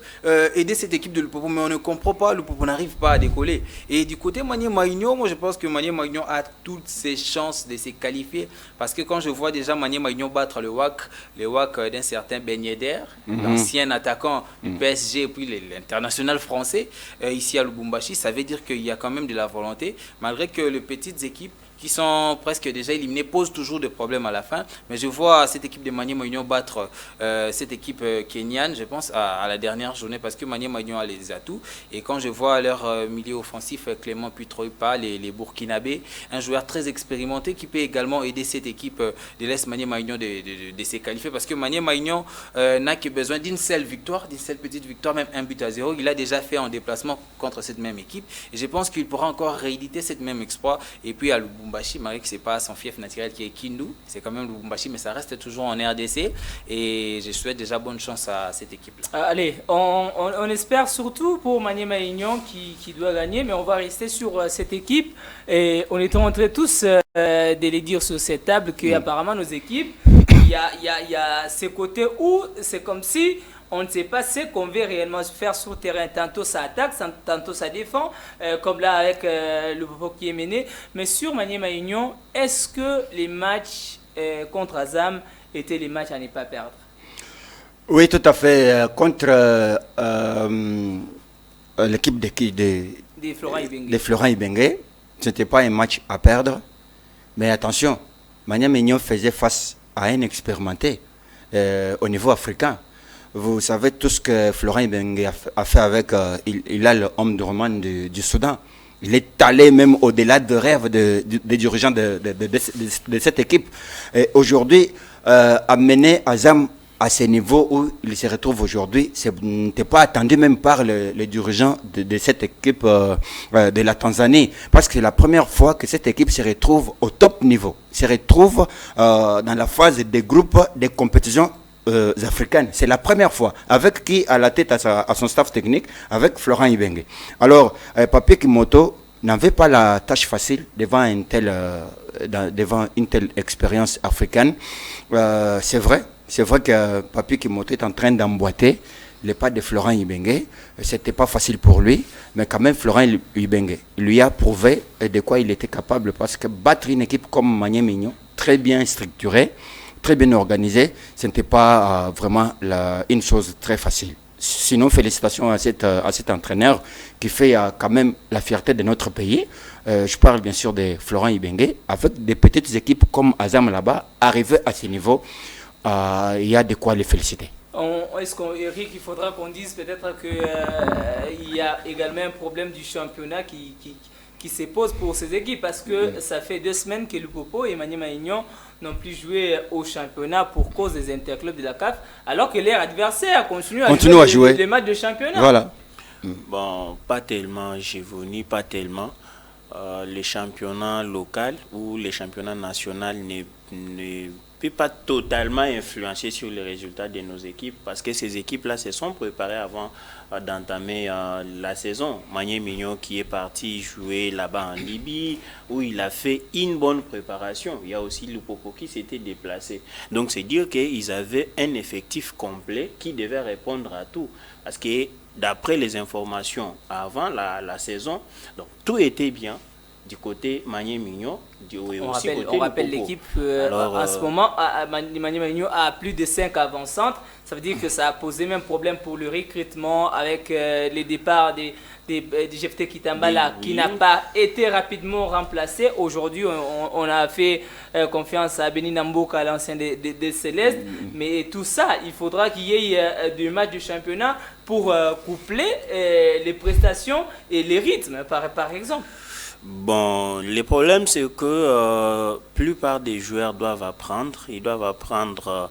aider cette équipe de Lupopo, mais on ne comprend pas, Lupopo n'arrive pas à décoller. Et du côté Manier Maïgno, moi je pense que Manier Maïgno a toutes ses chances de se qualifier, parce que quand je vois déjà Manier Maïgno battre le WAC d'un certain Ben Yedder, l'ancien attaquant du PSG et puis l'international français, ici à Lubumbashi, ça veut dire qu'il y a quand même de la volonté, malgré que les petites équipes qui sont presque déjà éliminés, posent toujours des problèmes à la fin. Mais je vois cette équipe de Manier Maïgno battre cette équipe kenyane, je pense, à la dernière journée, parce que Manier Maïgno a les atouts. Et quand je vois leur milieu offensif, Clément Putroipa, les Burkinabés, un joueur très expérimenté qui peut également aider cette équipe de l'Est Manier Maïgno de se qualifier, parce que Manier Maïgno n'a que besoin d'une seule victoire, d'une seule petite victoire, même 1-0. Il a déjà fait en déplacement contre cette même équipe. Et je pense qu'il pourra encore rééditer cette même exploit. Et puis à Lubumbashi, malgré que ce n'est pas son fief naturel qui est Kindu, c'est quand même Lubumbashi, mais ça reste toujours en RDC. Et je souhaite déjà bonne chance à cette équipe-là. Allez, on espère surtout pour Manier Maïgnon qui doit gagner, mais on va rester sur cette équipe. Et on est en train tous de les dire sur cette table qu'apparemment nos équipes, il y a ces côtés où c'est comme si on ne sait pas ce qu'on veut réellement faire sur le terrain. Tantôt ça attaque, tantôt ça défend, comme là avec le Popo qui est mené. Mais sur Manier Maïgnon, est-ce que les matchs contre Azam étaient les matchs à ne pas perdre? Oui, tout à fait. Contre l'équipe de Florent Ibenge, ce n'était pas un match à perdre. Mais attention, Manier Maïgnon faisait face à un expérimenté au niveau africain. Vous savez tout ce que Florent Ibenge a fait avec il a l'homme dormant du Soudan. Il est allé même au-delà de rêves des dirigeants de cette équipe. Et aujourd'hui, amener Azam à ce niveau où il se retrouve aujourd'hui, ce n'était pas attendu même par les dirigeants de cette équipe de la Tanzanie. Parce que c'est la première fois que cette équipe se retrouve au top niveau, se retrouve dans la phase des groupes des compétitions africaines. C'est la première fois. Avec qui à la tête à son staff technique? Avec Florent Ibenge. Alors, Papier Kimoto n'avait pas la tâche facile devant une telle expérience africaine. C'est vrai que Papier Kimoto est en train d'emboîter les pas de Florent Ibenge. C'était pas facile pour lui, mais quand même Florent Ibenge lui a prouvé de quoi il était capable, parce que battre une équipe comme Manier Maïgnon, très bien structurée, très bien organisé, ce n'était pas vraiment une chose très facile. Sinon, félicitations à cet entraîneur qui fait quand même la fierté de notre pays. Je parle bien sûr de Florent Ibenge. Avec des petites équipes comme Azam là-bas, arriver à ce niveau, il y a de quoi les féliciter. Eric, il faudra qu'on dise peut-être qu'il y a également un problème du championnat qui se pose pour ces équipes, parce que ça fait 2 semaines que le Popo et Manier Maïgnon n'ont plus joué au championnat pour cause des interclubs de la CAF, alors que leur adversaire continue à jouer les matchs de championnat. Voilà. Bon, pas tellement, Gévoni, pas tellement. Les championnats locaux ou les championnats nationaux ne peut pas totalement influencer sur les résultats de nos équipes, parce que ces équipes-là se sont préparées avant d'entamer la saison. Manier Maïgnon qui est parti jouer là-bas en Libye, où il a fait une bonne préparation. Il y a aussi le Popo qui s'était déplacé. Donc c'est dire qu'ils avaient un effectif complet qui devait répondre à tout. Parce que d'après les informations avant la saison, donc tout était bien. du côté Magné Mignon. On rappelle l'équipe en ce moment, Magné Mignon a plus de 5 avant-centres. Ça veut dire que ça a posé même problème pour le recrutement avec les départs des GFT Kitambala qui n'a pas été rapidement remplacé. Aujourd'hui, on a fait confiance à Beni Namboka, l'ancien des Célestes. Mais tout ça, il faudra qu'il y ait des matchs du championnat pour coupler les prestations et les rythmes, par exemple. Bon, le problème, c'est que plupart des joueurs doivent apprendre. Ils doivent apprendre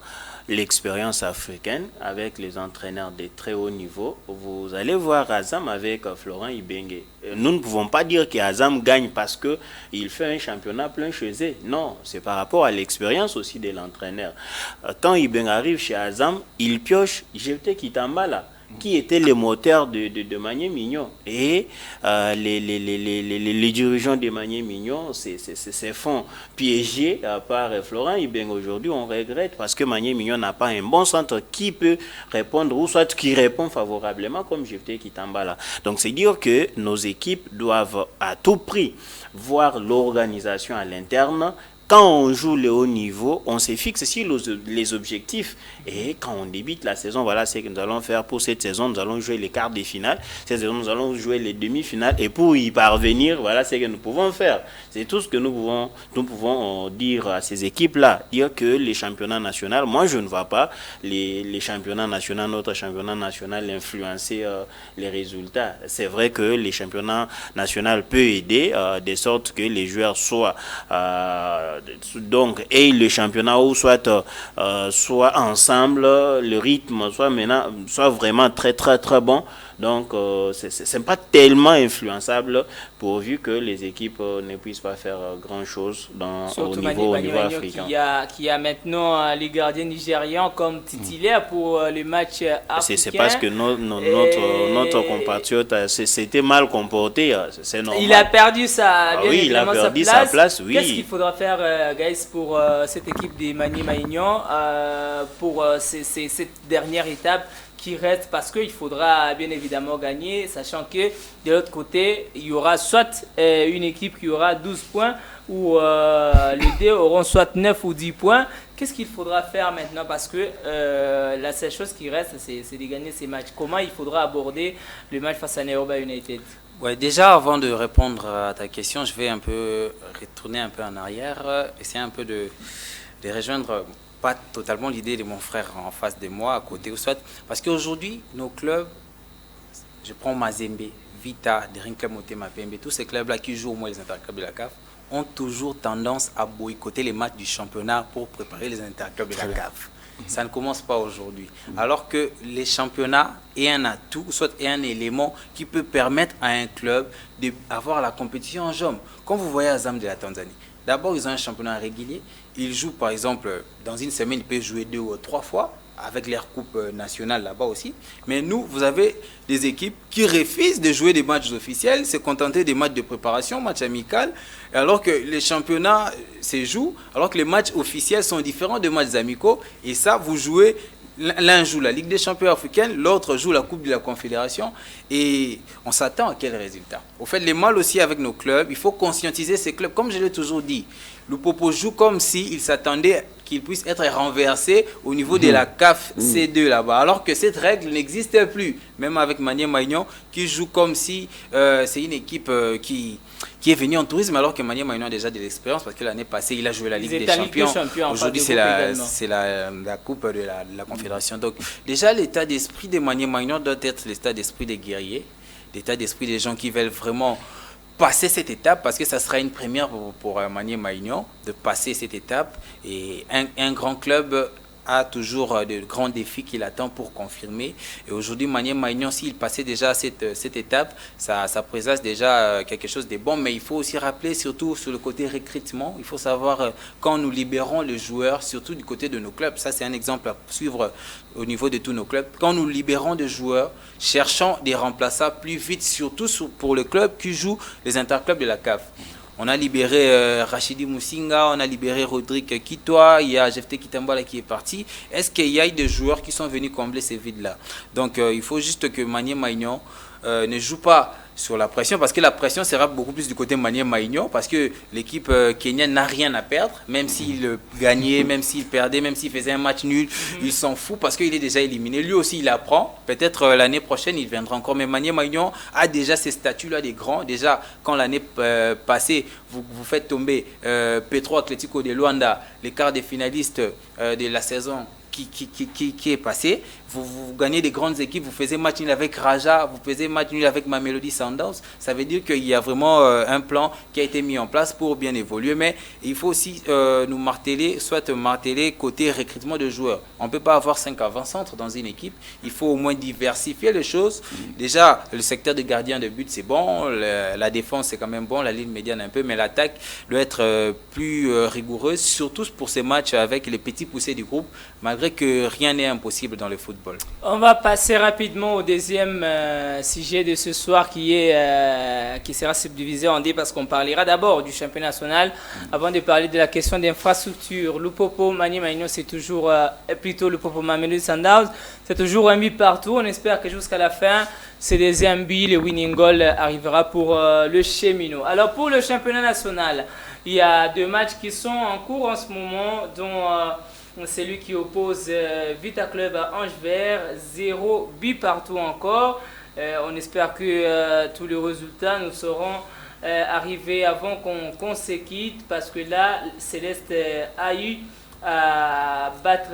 l'expérience africaine avec les entraîneurs de très haut niveau. Vous allez voir Azam avec Florent Ibenge. Nous ne pouvons pas dire qu'Azam gagne parce qu'il fait un championnat plein chez eux. Non, c'est par rapport à l'expérience aussi de l'entraîneur. Quand Ibenge arrive chez Azam, il pioche GFT Kitambala, qui était le moteur de Magné Mignon. Et les dirigeants de Magné Mignon se font piéger par Florent Ibenge. Aujourd'hui, on regrette parce que Magné Mignon n'a pas un bon centre qui peut répondre, ou soit qui répond favorablement comme GFT Kitambala. Donc, c'est dire que nos équipes doivent à tout prix voir l'organisation à l'interne. Quand on joue le haut niveau, on se fixe sur les objectifs. Et quand on débute la saison, voilà ce que nous allons faire pour cette saison. Nous allons jouer les quarts de finale. Cette saison, nous allons jouer les demi-finales. Et pour y parvenir, voilà ce que nous pouvons faire. C'est tout ce que nous pouvons dire à ces équipes-là. Dire que les championnats nationaux, moi je ne vois pas les championnats nationaux, notre championnat national influencer les résultats. C'est vrai que les championnats nationaux peuvent aider de sorte que les joueurs soient donc et le championnat ou soit ensemble, le rythme soit vraiment très bon. Donc c'est pas tellement influençable pourvu que les équipes ne puissent pas faire grand chose au niveau africain. Qui a maintenant les gardiens nigérians comme titulaires pour les matchs africains. C'est parce que notre compatriote s'était mal comporté, c'est normal. Il a perdu sa place. Oui. Qu'est-ce qu'il faudra faire, guys, pour cette équipe des Magné Mignon pour cette dernière étape qui reste, parce qu'il faudra bien évidemment gagner, sachant que de l'autre côté, il y aura soit une équipe qui aura 12 points ou les deux auront soit 9 ou 10 points. Qu'est-ce qu'il faudra faire maintenant? Parce que la seule chose qui reste, c'est de gagner ces matchs. Comment il faudra aborder le match face à Nairobi United? Ouais, déjà, avant de répondre à ta question, je vais un peu retourner un peu en arrière, essayer un peu de rejoindre pas totalement l'idée de mon frère en face de moi, à côté ou soit. Parce qu'aujourd'hui, nos clubs, je prends Mazembe, Vita, Daring Club Motema PMB, tous ces clubs-là qui jouent au moins les interclubs de la CAF, ont toujours tendance à boycotter les matchs du championnat pour préparer les interclubs de la CAF. Ça ne commence pas aujourd'hui. Alors que les championnats est un atout, soit est un élément qui peut permettre à un club d'avoir la compétition en jambes. Quand vous voyez Azam de la Tanzanie, d'abord ils ont un championnat régulier. Ils jouent par exemple, dans une semaine, ils peuvent jouer 2 ou 3 fois, avec leur coupe nationale là-bas aussi. Mais nous, vous avez des équipes qui refusent de jouer des matchs officiels, se contenter des matchs de préparation, matchs amicaux, alors que les championnats se jouent, alors que les matchs officiels sont différents des matchs amicaux. Et ça, vous jouez, l'un joue la Ligue des champions africaine, l'autre joue la Coupe de la Confédération. Et on s'attend à quel résultat? Au fait, les mal aussi avec nos clubs, il faut conscientiser ces clubs. Comme je l'ai toujours dit, le Popo joue comme s'il s'attendait qu'il puisse être renversé au niveau de la CAF C2 là-bas. Alors que cette règle n'existe plus. Même avec Magné Mignon qui joue comme si c'est une équipe qui est venue en tourisme, alors que Magné Mignon a déjà de l'expérience parce que l'année passée, il a joué la Ligue des Champions. Aujourd'hui, c'est la Coupe de la Confédération. Donc déjà, l'état d'esprit de Magné Mignon doit être l'état d'esprit des guerriers, l'état d'esprit des gens qui veulent vraiment passer cette étape, parce que ça sera une première pour Magné Mignon de passer cette étape. Et un grand club a toujours de grands défis qui l'attendent pour confirmer. Et aujourd'hui, Magné Mignon, s'il passait déjà cette étape, ça présage déjà quelque chose de bon. Mais il faut aussi rappeler, surtout sur le côté recrutement, il faut savoir quand nous libérons les joueurs, surtout du côté de nos clubs, ça c'est un exemple à suivre au niveau de tous nos clubs, quand nous libérons des joueurs, cherchons des remplaçants plus vite, surtout pour le club qui joue les interclubs de la CAF. On a libéré Rachidi Moussinga, on a libéré Rodrigue Kitoa, il y a GFT Kitambala qui est parti. Est-ce qu'il y a des joueurs qui sont venus combler ces vides-là? Donc il faut juste que Magné Mignon ne joue pas sur la pression, parce que la pression sera beaucoup plus du côté Maniema Maïgno, parce que l'équipe kenyane n'a rien à perdre, même s'il gagnait, même s'il perdait, même s'il faisait un match nul, il s'en fout parce qu'il est déjà éliminé. Lui aussi, il apprend. Peut-être l'année prochaine, il viendra encore. Mais Maniema Maïgno a déjà ces statuts-là des grands. Déjà, quand l'année passée, vous faites tomber Petro Atlético de Luanda, les quarts des finalistes de la saison qui est passé, vous gagnez des grandes équipes, vous faisiez match nul avec Raja, vous faisiez match nul avec Mamelodi Sundowns, ça veut dire qu'il y a vraiment un plan qui a été mis en place pour bien évoluer, mais il faut aussi nous marteler côté recrutement de joueurs. On ne peut pas avoir 5 avant-centres dans une équipe, il faut au moins diversifier les choses. Déjà, le secteur de gardien de but, c'est bon, la défense, c'est quand même bon, la ligne médiane un peu, mais l'attaque doit être plus rigoureuse, surtout pour ces matchs avec les petits poussés du groupe, malgré que rien n'est impossible dans le football. On va passer rapidement au deuxième sujet de ce soir qui sera subdivisé en deux parce qu'on parlera d'abord du championnat national avant de parler de la question d'infrastructure. Lupopo Maniema Maïgno, c'est toujours, plutôt Lupopo Mamelodi Sundowns, c'est toujours un but partout. On espère que jusqu'à la fin, ce deuxième but, le winning goal arrivera pour le Cheminot. Alors pour le championnat national, il y a 2 matchs qui sont en cours en ce moment, dont celui qui oppose Vita Club à Ange Vert, 0 but partout encore. On espère que tous les résultats nous seront arrivés avant qu'on se quitte, parce que là, Céleste a eu à battre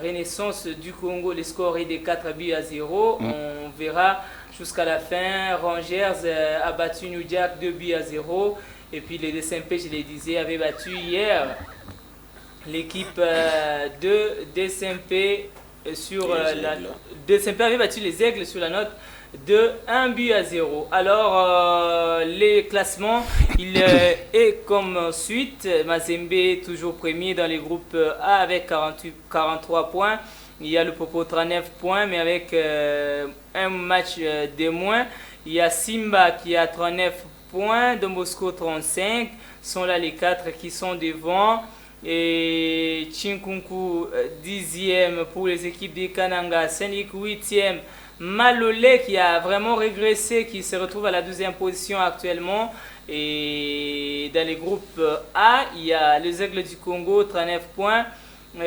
Renaissance du Congo. Le score est de 4 buts à 0. On verra jusqu'à la fin. Rangers a battu New Jack 2 buts à 0. Et puis les DSMP, je le disais, avait battu hier l'équipe de DSMP sur DSMP avait battu les Aigles sur la note de 1 but à 0. Alors les classements, il est comme suite. Mazembe toujours premier dans les groupes A avec 43 points. Il y a le Popo 39 points, mais avec un match de moins. Il y a Simba qui a 39 points, Don Bosco 35. Sont là les 4 qui sont devant. Et Chinkunku 10e pour les équipes de Kananga, Senik 8e, Malolé qui a vraiment régressé, qui se retrouve à la 12e position actuellement. Et dans les groupes A, il y a les Aigles du Congo 39 points,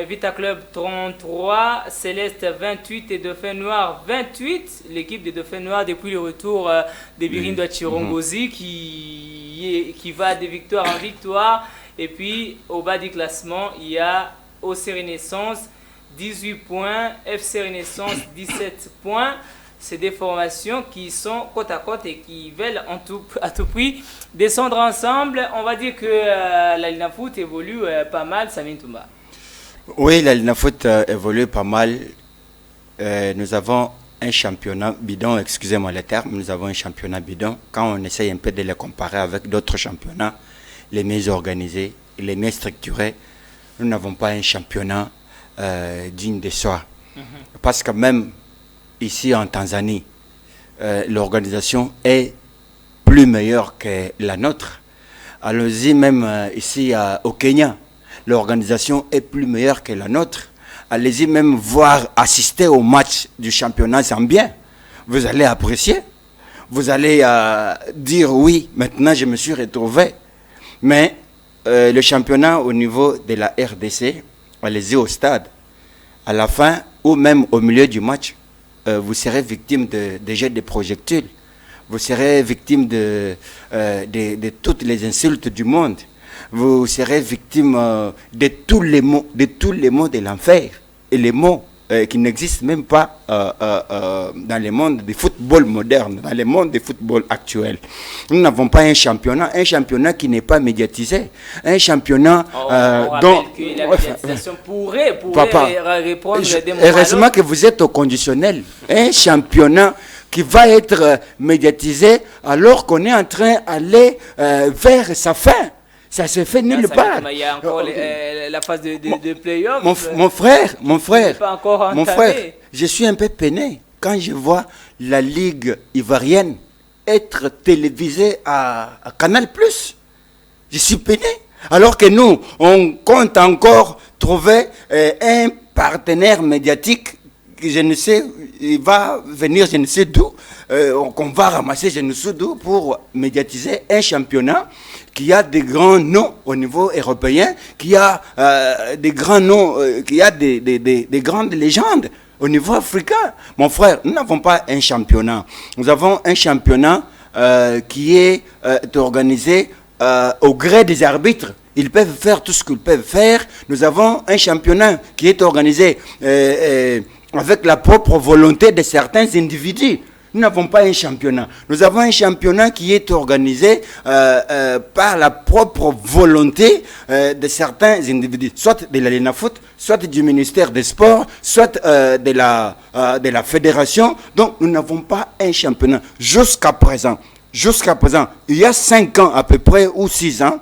Vita Club 33, Céleste 28 et Dauphin Noir 28. L'équipe des Dauphins Noirs depuis le retour de Birindo Chirongozi qui va de victoire en victoire. Et puis, au bas du classement, il y a OC Renaissance, 18 points, FC Renaissance, 17 points. C'est des formations qui sont côte à côte et qui veulent à tout prix descendre ensemble. On va dire que la Ligue Foot évolue pas mal, Samir Toumba. Oui, la Ligue Foot évolue pas mal. Nous avons un championnat bidon, excusez-moi le terme, nous avons un championnat bidon. Quand on essaye un peu de le comparer avec d'autres championnats, les mieux organisés, les mieux structurés, nous n'avons pas un championnat digne de soi. Parce que même ici en Tanzanie, l'organisation est plus meilleure que la nôtre. Allons-y même ici au Kenya, l'organisation est plus meilleure que la nôtre. Allez-y même voir, assister au match du championnat zambien. Vous allez apprécier. Vous allez dire oui, maintenant je me suis retrouvé. Mais le championnat au niveau de la RDC, allez-y au stade. À la fin ou même au milieu du match, vous serez victime de jets de projectiles. Vous serez victime de toutes les insultes du monde. Vous serez victime de tous les mots de l'enfer. Et les mots qui n'existent même pas dans le monde du football moderne, dans le monde du football actuel. Nous n'avons pas un championnat qui n'est pas médiatisé, un championnat dont la médiatisation pourrait répondre des mots. Heureusement que vous êtes au conditionnel, un championnat qui va être médiatisé alors qu'on est en train d'aller vers sa fin. Ça se fait nulle part. Il y a encore la phase de play-off. Mon frère, je suis un peu peiné quand je vois la Ligue ivoirienne être télévisée à Canal+. Je suis peiné. Alors que nous, on compte encore trouver un partenaire médiatique je ne sais, il va venir, je ne sais d'où, qu'on va ramasser, je ne sais d'où, pour médiatiser un championnat qui a des grands noms au niveau européen, qui a des grands noms, qui a des grandes légendes au niveau africain. Mon frère, nous n'avons pas un championnat. Nous avons un championnat qui est organisé au gré des arbitres. Ils peuvent faire tout ce qu'ils peuvent faire. Nous avons un championnat qui est organisé avec la propre volonté de certains individus. Nous n'avons pas un championnat. Nous avons un championnat qui est organisé par la propre volonté de certains individus, soit de l'Arena Foot, soit du ministère des Sports, soit de la fédération. Donc, nous n'avons pas un championnat. Jusqu'à présent, il y a 5 ans à peu près, ou 6 ans,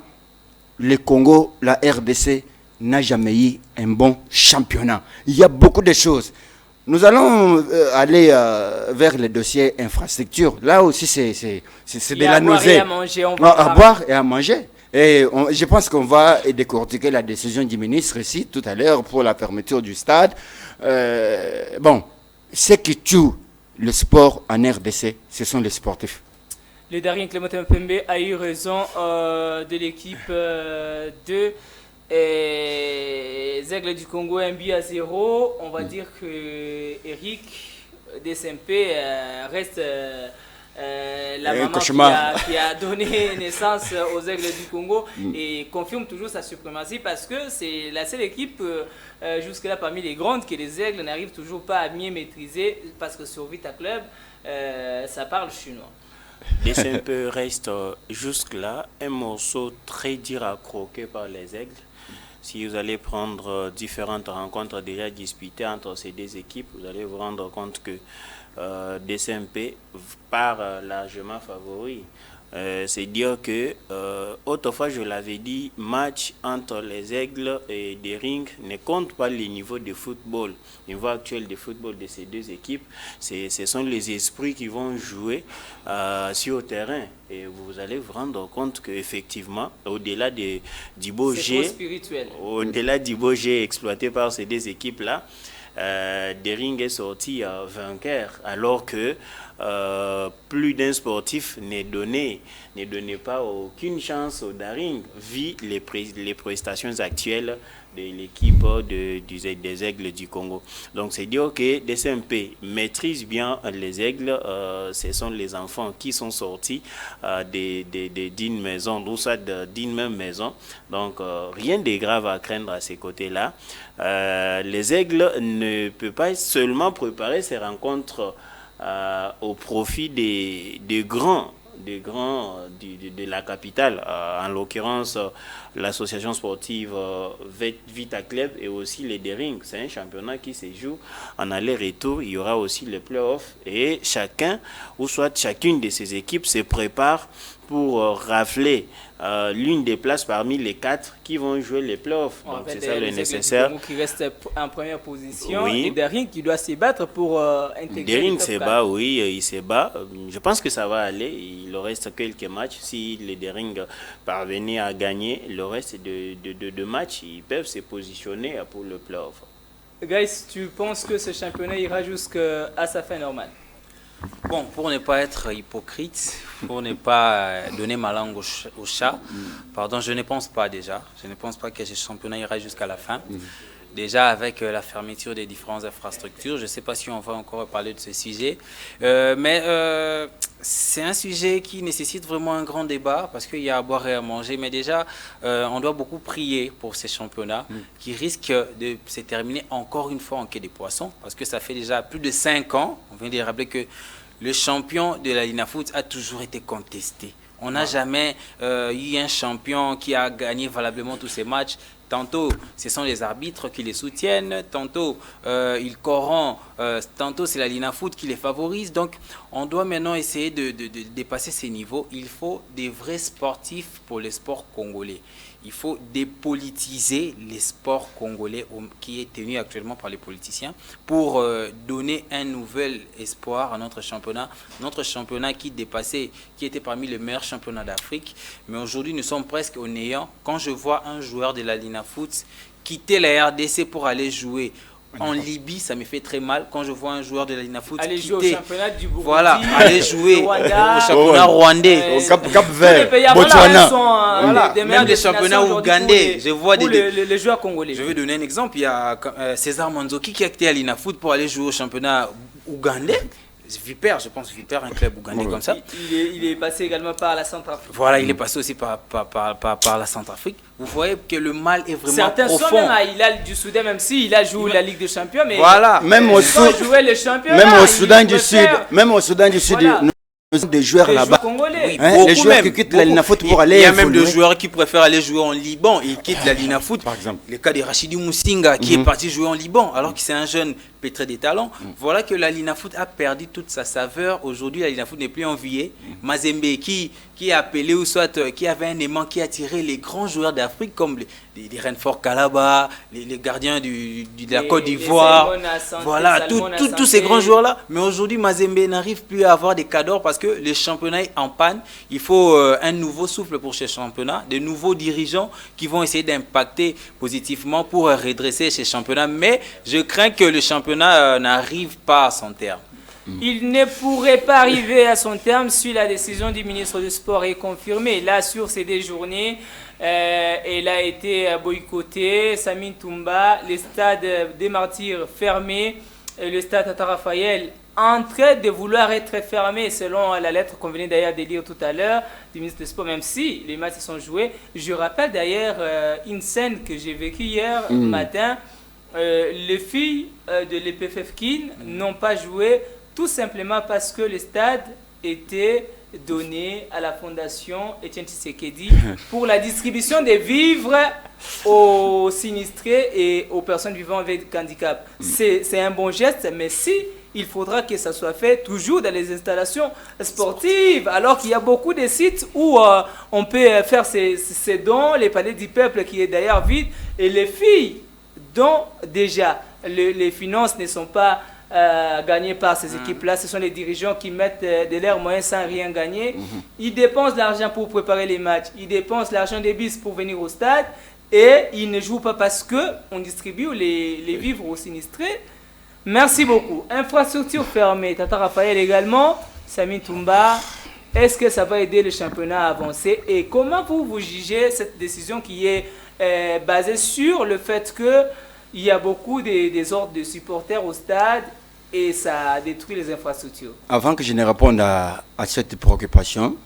le Congo, la RDC, n'a jamais eu un bon championnat. Il y a beaucoup de choses. Nous allons aller vers le dossier infrastructure. Là aussi, c'est de la nausée. À boire et à manger. Et je pense qu'on va décortiquer la décision du ministre ici, tout à l'heure, pour la fermeture du stade. Bon, ce qui tue le sport en RDC, ce sont les sportifs. Le Darien Clément Mpembe a eu raison de l'équipe de Aigles du Congo, 1-0. On va dire que Eric DSMP reste la maman qui a donné naissance aux Aigles du Congo et confirme toujours sa suprématie parce que c'est la seule équipe jusque-là parmi les grandes que les Aigles n'arrivent toujours pas à mieux maîtriser parce que sur Vita Club, ça parle chinois. DSMP reste jusque-là un morceau très dur à croquer par les Aigles. Si vous allez prendre différentes rencontres déjà disputées entre ces deux équipes, vous allez vous rendre compte que DSMP part largement favori. C'est dire que autrefois je l'avais dit, match entre les Aigles et des Rings ne compte pas le niveau de football, le niveau actuel de football de ces deux équipes. Ce sont les esprits qui vont jouer sur le terrain et vous allez vous rendre compte qu'effectivement, au-delà du beau jeu, au-delà du beau jeu exploité par ces deux équipes-là, Dering est sorti vainqueur alors que plus d'un sportif n'est donné pas aucune chance au Daring vu les prestations actuelles de l'équipe des Aigles du Congo. Donc c'est dire que DSMP maîtrise bien les Aigles, ce sont les enfants qui sont sortis d'une maison, d'une même maison. Donc rien de grave à craindre à ces côtés-là. Les Aigles ne peuvent pas seulement préparer ces rencontres au profit des grands de la capitale, en l'occurrence l'association sportive Vita Club et aussi les Dering. C'est un championnat qui se joue en aller-retour. Il y aura aussi les playoffs et chacun ou soit chacune de ces équipes se prépare pour rafler l'une des places parmi les 4 qui vont jouer les playoffs. Donc c'est ça le nécessaire. Qui reste en première position, oui. Et Dering qui doit se battre pour intégrer. Dering se bat, oui, il se bat. Je pense que ça va aller. Il reste quelques matchs. Si les Dering parvenaient à gagner le reste de matchs, ils peuvent se positionner pour le playoff. Guys, tu penses que ce championnat ira jusqu'à sa fin normale? Bon, pour ne pas être hypocrite, pour ne pas donner ma langue au chat, pardon, je ne pense pas déjà. Je ne pense pas que ce championnat ira jusqu'à la fin. Déjà avec la fermeture des différentes infrastructures, je ne sais pas si on va encore parler de ce sujet, mais c'est un sujet qui nécessite vraiment un grand débat parce qu'il y a à boire et à manger. Mais déjà, on doit beaucoup prier pour ces championnats qui risquent de se terminer encore une fois en queue de poisson parce que ça fait déjà plus de 5 ans, on vient de rappeler que le champion de la Linafoot a toujours été contesté. On n'a jamais eu un champion qui a gagné valablement tous ces matchs. Tantôt, ce sont les arbitres qui les soutiennent, tantôt, ils corrompent, tantôt, c'est la Linafoot qui les favorise. Donc, on doit maintenant essayer de dépasser ces niveaux. Il faut des vrais sportifs pour les sports congolais. Il faut dépolitiser les sports congolais qui est tenu actuellement par les politiciens pour donner un nouvel espoir à notre championnat. Notre championnat qui était parmi les meilleurs championnats d'Afrique. Mais aujourd'hui, nous sommes presque au néant. Quand je vois un joueur de la Linafoot quitter la RDC pour aller jouer en Libye, ça me fait très mal quand je vois un joueur de la Linafoot Aller jouer au quitter. championnat du Burundi. Voilà, aller jouer au au Rwanda, championnat rwandais. Au Cap Vert, Botswana. Botswana. Voilà, Des même des championnats ougandais. Je vois les joueurs congolais. Je vais donner un exemple. Il y a César Manzoki qui a quitté à l'Inafoot pour aller jouer au championnat ougandais. Viper, je pense Viper, un club ougandais comme ça. Il est passé également par la Centrafrique. Voilà, il est passé aussi par la Centrafrique. Vous voyez que le mal est vraiment Certains profond. sont même à Hilal du Soudan, même si il a joué la Ligue des Champions, mais voilà. Même au Soudan du Sud, Voilà. nous avons des joueurs là-bas. Congolais. Hein, les joueurs qui quittent la Linafoot pour aller Il y a évoluer. même des joueurs qui préfèrent aller jouer en Liban. Ils quittent la Linafoot. Par exemple. Le cas de Rachidi Moussinga qui est parti jouer en Liban alors que c'est un jeune pétré des talents. Voilà que la Linafoot a perdu toute sa saveur. Aujourd'hui, la Linafoot n'est plus enviée. Mazembe qui est appelé ou soit qui avait un aimant qui attirait les grands joueurs d'Afrique comme les Renfort Kalaba, les gardiens de la Côte d'Ivoire. Voilà, tous ces grands joueurs-là. Mais aujourd'hui, Mazembe n'arrive plus à avoir des cadors parce que le championnat est en panne. Il faut un nouveau souffle pour ce championnat, de nouveaux dirigeants qui vont essayer d'impacter positivement pour redresser ces championnats. Mais je crains que le championnat n'arrive pas à son terme. Il ne pourrait pas arriver à son terme si la décision du ministre du Sport est confirmée. Là, sur ces 2 journées, elle a été boycottée. Samine Toumba, le stade des Martyrs fermé, le stade Tata Raphaël en train de vouloir être fermé selon la lettre qu'on venait d'ailleurs de lire tout à l'heure du ministre des Sports, même si les matchs sont joués. Je rappelle d'ailleurs une scène que j'ai vécue hier matin. Les filles de l'EPFF Kin n'ont pas joué tout simplement parce que le stade était donné à la fondation Etienne Tshisekedi pour la distribution des vivres aux sinistrés et aux personnes vivant avec handicap. C'est un bon geste, mais si il faudra que ça soit fait toujours dans les installations sportives, alors qu'il y a beaucoup de sites où on peut faire ces dons, les palais du peuple qui est d'ailleurs vide, et les filles dont déjà les finances ne sont pas gagnées par ces équipes-là. Ce sont les dirigeants qui mettent de leurs moyens sans rien gagner. Ils dépensent l'argent pour préparer les matchs, ils dépensent l'argent des bus pour venir au stade et ils ne jouent pas parce qu'on distribue les vivres aux sinistrés. Merci beaucoup. Infrastructure fermée, Tata Raphaël également, Samine Toumba. Est-ce que ça va aider le championnat à avancer? Et comment vous jugez cette décision qui est basée sur le fait qu'il y a beaucoup des ordres de supporters au stade et ça détruit les infrastructures? Avant que je ne réponde à cette préoccupation,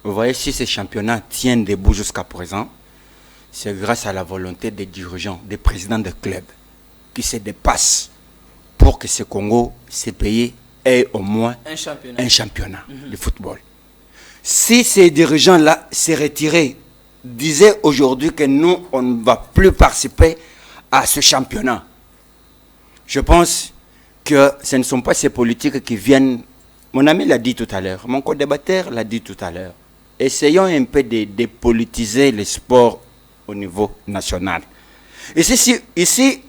vous voyez, si ces championnats tiennent debout jusqu'à présent, c'est grâce à la volonté des dirigeants, des présidents de clubs qui se dépassent pour que ce Congo, ce pays, ait au moins un championnat de football. Si ces dirigeants-là se retiraient, disaient aujourd'hui que nous, on ne va plus participer à ce championnat, je pense que ce ne sont pas ces politiques qui viennent. Mon ami l'a dit tout à l'heure, mon co-débatteur l'a dit tout à l'heure. Essayons un peu de dépolitiser le sport au niveau national. Ici,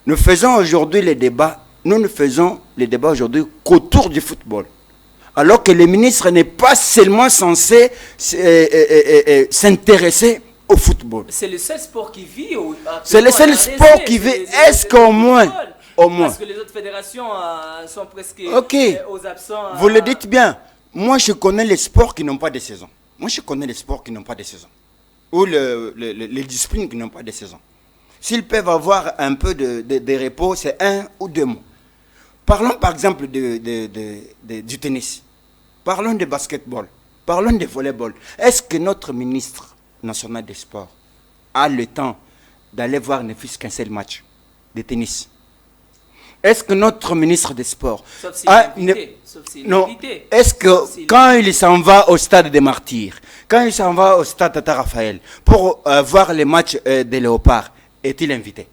nous faisons aujourd'hui les débats. Nous ne faisons les débats aujourd'hui qu'autour du football. Alors que le ministre n'est pas seulement censé s'intéresser au football. C'est le seul sport qui vit. C'est le seul sport qui vit. Est-ce qu'au moins, parce que les autres fédérations sont presque aux absents. Vous le dites bien. Moi, je connais les sports qui n'ont pas de saison. Moi, je connais les sports qui n'ont pas de saison. Ou les disciplines qui n'ont pas de saison. S'ils peuvent avoir un peu de repos, c'est 1 ou 2 mois. Parlons par exemple du tennis. Parlons de basketball. Parlons de volleyball. Est-ce que notre ministre national des sports a le temps d'aller voir ne fût-ce qu'un seul match de tennis? Est-ce que notre ministre des sports non. Est-ce que quand il s'en va au stade des Martyrs, quand il s'en va au stade Tata Raphaël pour voir les matchs des Léopards, est-il invité?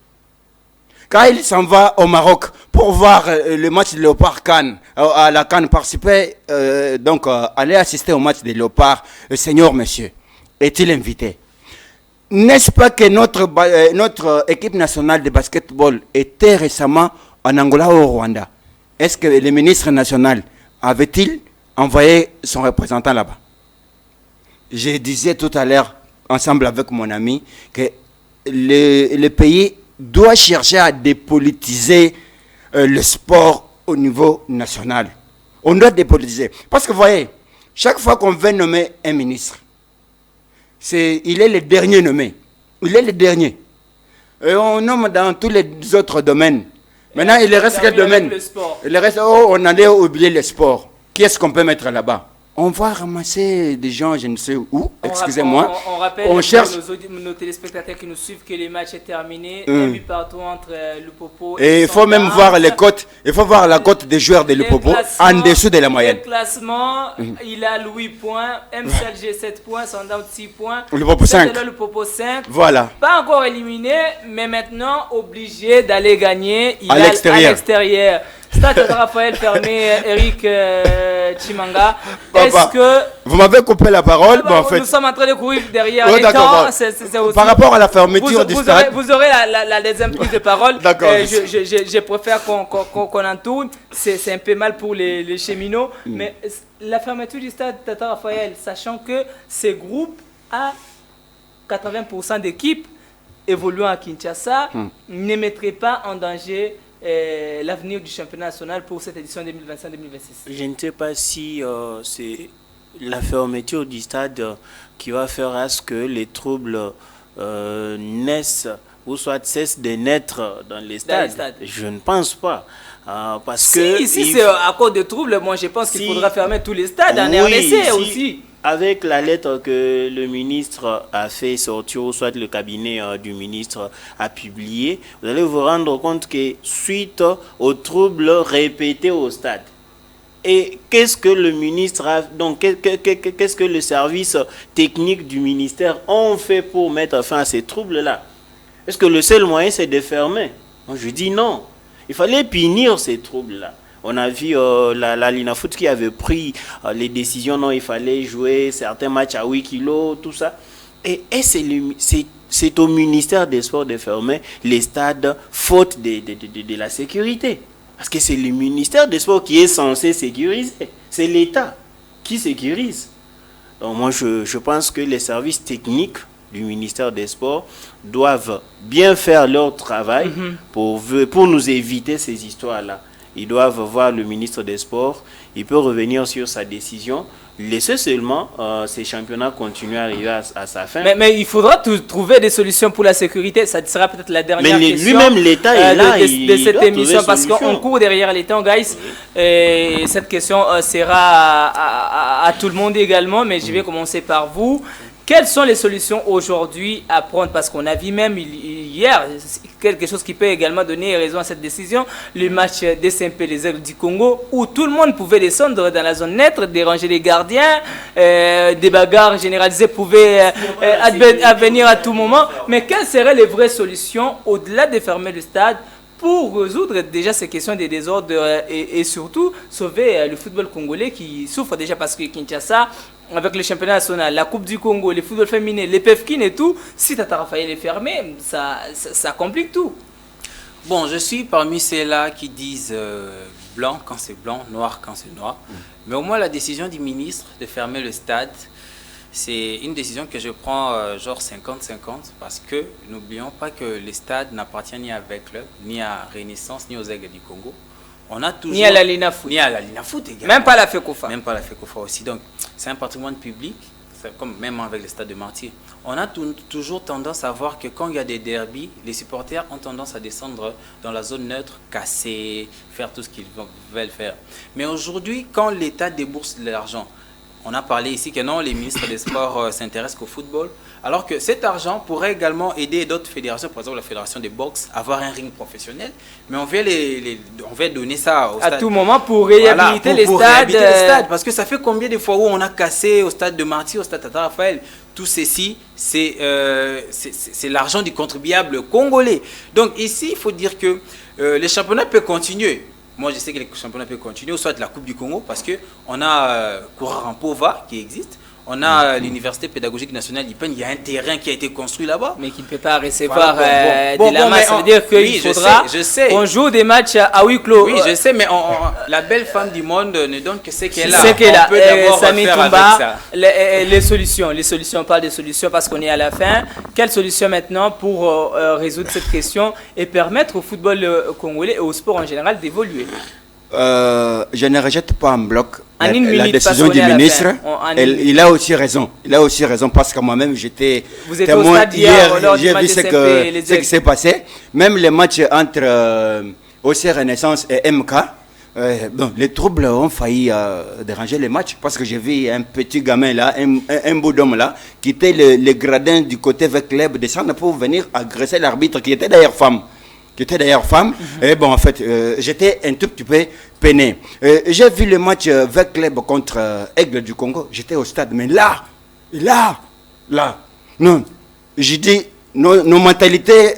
Quand il s'en va au Maroc pour voir le match de Léopard Cannes, à la Cannes, participer, aller assister au match de Léopard, Seigneur monsieur, est-il invité? N'est-ce pas que notre équipe nationale de basketball était récemment en Angola ou au Rwanda? Est-ce que le ministre national avait-il envoyé son représentant là-bas? Je disais tout à l'heure, ensemble avec mon ami, que le pays doit chercher à dépolitiser le sport au niveau national. On doit dépolitiser. Parce que vous voyez, chaque fois qu'on veut nommer un ministre, il est le dernier nommé. Il est le dernier. Et on nomme dans tous les autres domaines. Maintenant, il reste quel domaine? Il reste, on allait oublier le sport. Qui est-ce qu'on peut mettre là-bas? On va ramasser des gens, je ne sais où, excusez-moi. On rappelle on cherche nos téléspectateurs qui nous suivent que le match est terminé. Un but partout entre Lupopo et il faut même voir les cotes. Il faut voir la cote des joueurs de Lupopo en dessous de la moyenne. Le classement, il a 8 points, MCLG 7 points, Sundown 6 points. Lupopo 5. Lupopo 5. Voilà. Pas encore éliminé, mais maintenant obligé d'aller gagner. À l'extérieur. Stade Raphaël fermé, Eric Chimanga. Est-ce que vous m'avez coupé la parole? En fait, nous sommes en train de courir derrière les temps. Aussi... Par rapport à la fermeture du stade, vous aurez la deuxième prise de parole. D'accord. Je préfère qu'on en tourne. C'est un peu mal pour les cheminots. Mais la fermeture du stade Tata Raphaël, sachant que ces groupes à 80% d'équipes évoluant à Kinshasa ne mettraient pas en danger l'avenir du championnat national pour cette édition 2025-2026. Je ne sais pas si c'est la fermeture du stade qui va faire à ce que les troubles naissent ou soit cessent de naître dans les stades. Je ne pense pas. Parce que si c'est à cause de troubles, moi je pense qu'il faudra fermer tous les stades en RDC aussi. Avec la lettre que le ministre a fait sortir, ou soit le cabinet du ministre a publié, vous allez vous rendre compte que suite aux troubles répétés au stade, et qu'est-ce que le ministre a, donc qu'est-ce que le service technique du ministère ont fait pour mettre fin à ces troubles-là? Est-ce que le seul moyen c'est de fermer? Moi, je dis non. Il fallait punir ces troubles-là. On a vu la Linafoot qui avait pris les décisions, non, il fallait jouer certains matchs à 8 kilos, tout ça. Et c'est au ministère des Sports de fermer les stades faute de la sécurité. Parce que c'est le ministère des Sports qui est censé sécuriser. C'est l'État qui sécurise. Donc moi, je pense que les services techniques du ministère des Sports doivent bien faire leur travail pour nous éviter ces histoires-là. Ils doivent voir le ministre des Sports, il peut revenir sur sa décision, laisser seulement ces championnats continuer à arriver à sa fin. Mais il faudra trouver des solutions pour la sécurité, ça sera peut-être la dernière question. Mais lui-même, l'État est là, de cette émission, parce qu'on court derrière les temps, guys. Et cette question sera à tout le monde également, mais je vais commencer par vous. Quelles sont les solutions aujourd'hui à prendre? Parce qu'on a vu même hier quelque chose qui peut également donner raison à cette décision, le match DCMP les Aigles du Congo, où tout le monde pouvait descendre dans la zone neutre, déranger les gardiens, des bagarres généralisées pouvaient advenir à tout moment. Mais quelles seraient les vraies solutions au-delà de fermer le stade pour résoudre déjà ces questions des désordres et surtout sauver le football congolais qui souffre déjà parce que Kinshasa, avec le championnat national, la Coupe du Congo, le football féminin, les PEFKIN et tout, si Tata Raphaël est fermé, ça complique tout. Bon, je suis parmi ceux-là qui disent blanc quand c'est blanc, noir quand c'est noir. Mais au moins la décision du ministre de fermer le stade, c'est une décision que je prends genre 50-50 parce que n'oublions pas que le stade n'appartient ni à Veclub, ni à Renaissance, ni aux Aigles du Congo. On a toujours... Ni à la Linafoot. Ni à la Linafoot également. Même pas la FECOFA. Même pas la FECOFA aussi. Donc, c'est un patrimoine public, comme même avec le stade de Martyrs. On a toujours tendance à voir que quand il y a des derbies, les supporters ont tendance à descendre dans la zone neutre, casser, faire tout ce qu'ils veulent faire. Mais aujourd'hui, quand l'État débourse de l'argent, on a parlé ici que non, les ministres des Sports s'intéressent qu'au football, alors que cet argent pourrait également aider d'autres fédérations, par exemple la fédération de boxe, à avoir un ring professionnel, mais on veut donner ça au stade. À tout moment pour réhabiliter les stades. Parce que ça fait combien de fois où on a cassé au stade de Martyrs, au stade Tata Raphaël, tout ceci, c'est l'argent du contribuable congolais. Donc ici, il faut dire que les championnats peuvent continuer. Moi, je sais que les championnats peuvent continuer, soit la Coupe du Congo, parce qu'on a Kourampova qui existe. On a l'université pédagogique nationale d'Ipen, il y a un terrain qui a été construit là-bas. Mais qui ne peut pas recevoir Bon, de la masse. Ça veut dire qu'il faudra qu'on joue des matchs à huis clos. Oui, je sais, mais la belle femme du monde ne donne que ce qu'elle a. C'est qu'elle a. On peut d'abord Samy faire Toumba, avec ça. les solutions, on parle des solutions parce qu'on est à la fin. Quelle solution maintenant pour résoudre cette question et permettre au football congolais et au sport en général d'évoluer? Je ne rejette pas en bloc En une la minute, décision parce qu'on du est à la ministre. fin. Il a aussi raison. Il a aussi raison parce que moi-même j'étais Vous étiez au témoin stade hier, lors du j'ai match vu de ce SMP, les qui s'est passé. Même les matchs entre OC Renaissance et MK, bon, les troubles ont failli déranger les matchs parce que j'ai vu un petit gamin là, un beau d'homme là, qui était le gradin du côté avec club descendre pour venir agresser l'arbitre qui était d'ailleurs femme. Et bon, en fait, j'étais un tout petit peu peiné. J'ai vu le match avec club contre Aigle du Congo. J'étais au stade, mais là, non. J'ai dit, nos mentalités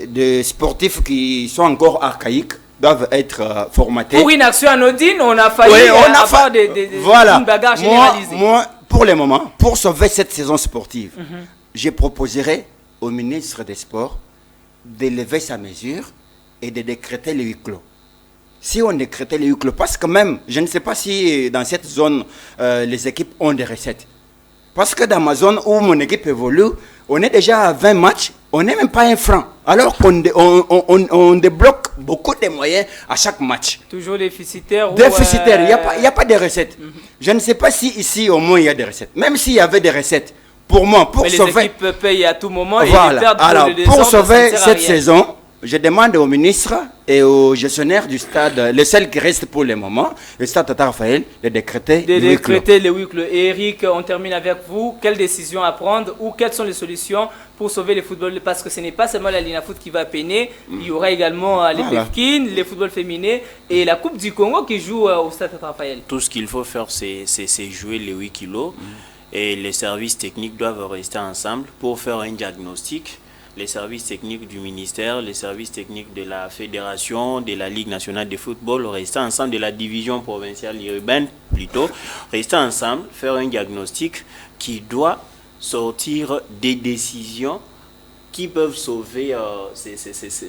de sportifs qui sont encore archaïques doivent être formatées. Pour une action anodine, on a failli avoir une bagarre généralisée. Moi, pour le moment, pour sauver cette saison sportive, je proposerai au ministre des Sports d'élever sa mesure et de décréter le huis clos. Si on décrétait le huis clos, parce que même, je ne sais pas si dans cette zone, les équipes ont des recettes. Parce que dans ma zone où mon équipe évolue, on est déjà à 20 matchs, on n'est même pas un franc. Alors qu'on débloque beaucoup de moyens à chaque match. Toujours déficitaire. Déficitaire, il n'y a pas de recettes. Je ne sais pas si ici au moins il y a des recettes. Même s'il y avait des recettes, pour moi, pour mais sauver... les équipes payent à tout moment voilà. et les perdent alors, le pour sauver cette saison, je demande au ministre et au gestionnaire du stade, le seul qui reste pour le moment, le stade Tata Raphaël, de décréter le huis clos. Et Eric, on termine avec vous. Quelles décisions à prendre ou quelles sont les solutions pour sauver le football? Parce que ce n'est pas seulement la Linafoot qui va peiner, il y aura également les PEFKIN, les footballs féminins et la Coupe du Congo qui joue au stade Tata Raphaël. Tout ce qu'il faut faire, c'est jouer les 8 kilos. Et les services techniques doivent rester ensemble pour faire un diagnostic. Les services techniques du ministère, les services techniques de la fédération, de la Ligue nationale de football, rester ensemble, de la division provinciale urbaine plutôt, rester ensemble, faire un diagnostic qui doit sortir des décisions qui peuvent sauver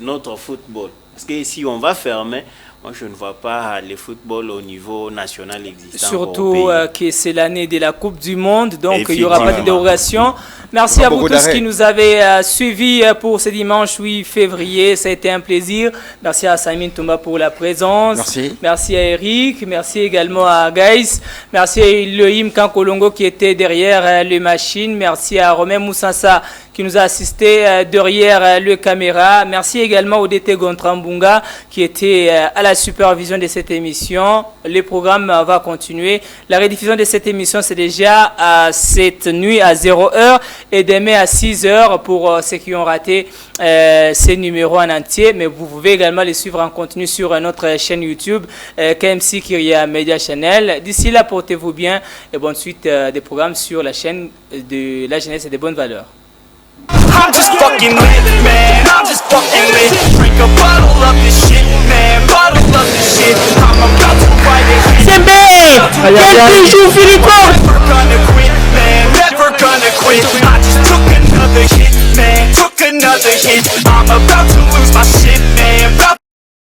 notre football. Parce que si on va fermer, moi je ne vois pas le football au niveau national existant. Surtout que c'est l'année de la Coupe du Monde, donc il n'y aura pas de dérogation. Merci à vous tous qui nous avez suivis pour ce dimanche 8 février. Ça a été un plaisir. Merci à Samy Toumba pour la présence. Merci à Eric. Merci également à Gaïs. Merci à Elohim Kankolongo qui était derrière les machines. Merci à Romain Moussassa qui nous a assisté derrière le caméra. Merci également au DT Gontram-Bunga qui était à la supervision de cette émission. Le programme va continuer. La rediffusion de cette émission, c'est déjà cette nuit à 0h et demain à 6h pour ceux qui ont raté ces numéros en entier. Mais vous pouvez également les suivre en continu sur notre chaîne YouTube KMC Kyria Media Channel. D'ici là, portez-vous bien et bonne suite des programmes sur la chaîne de la jeunesse et des bonnes valeurs. I'm just fucking lit, man, I'm just fucking lit. Drink a bottle of this shit, man, bottle of this shit. I'm about to write it. C'est bien. Quel joue Philippe. Never gonna quit, man, never gonna quit. I just took another hit, man, took another hit. I'm about to lose my shit, man.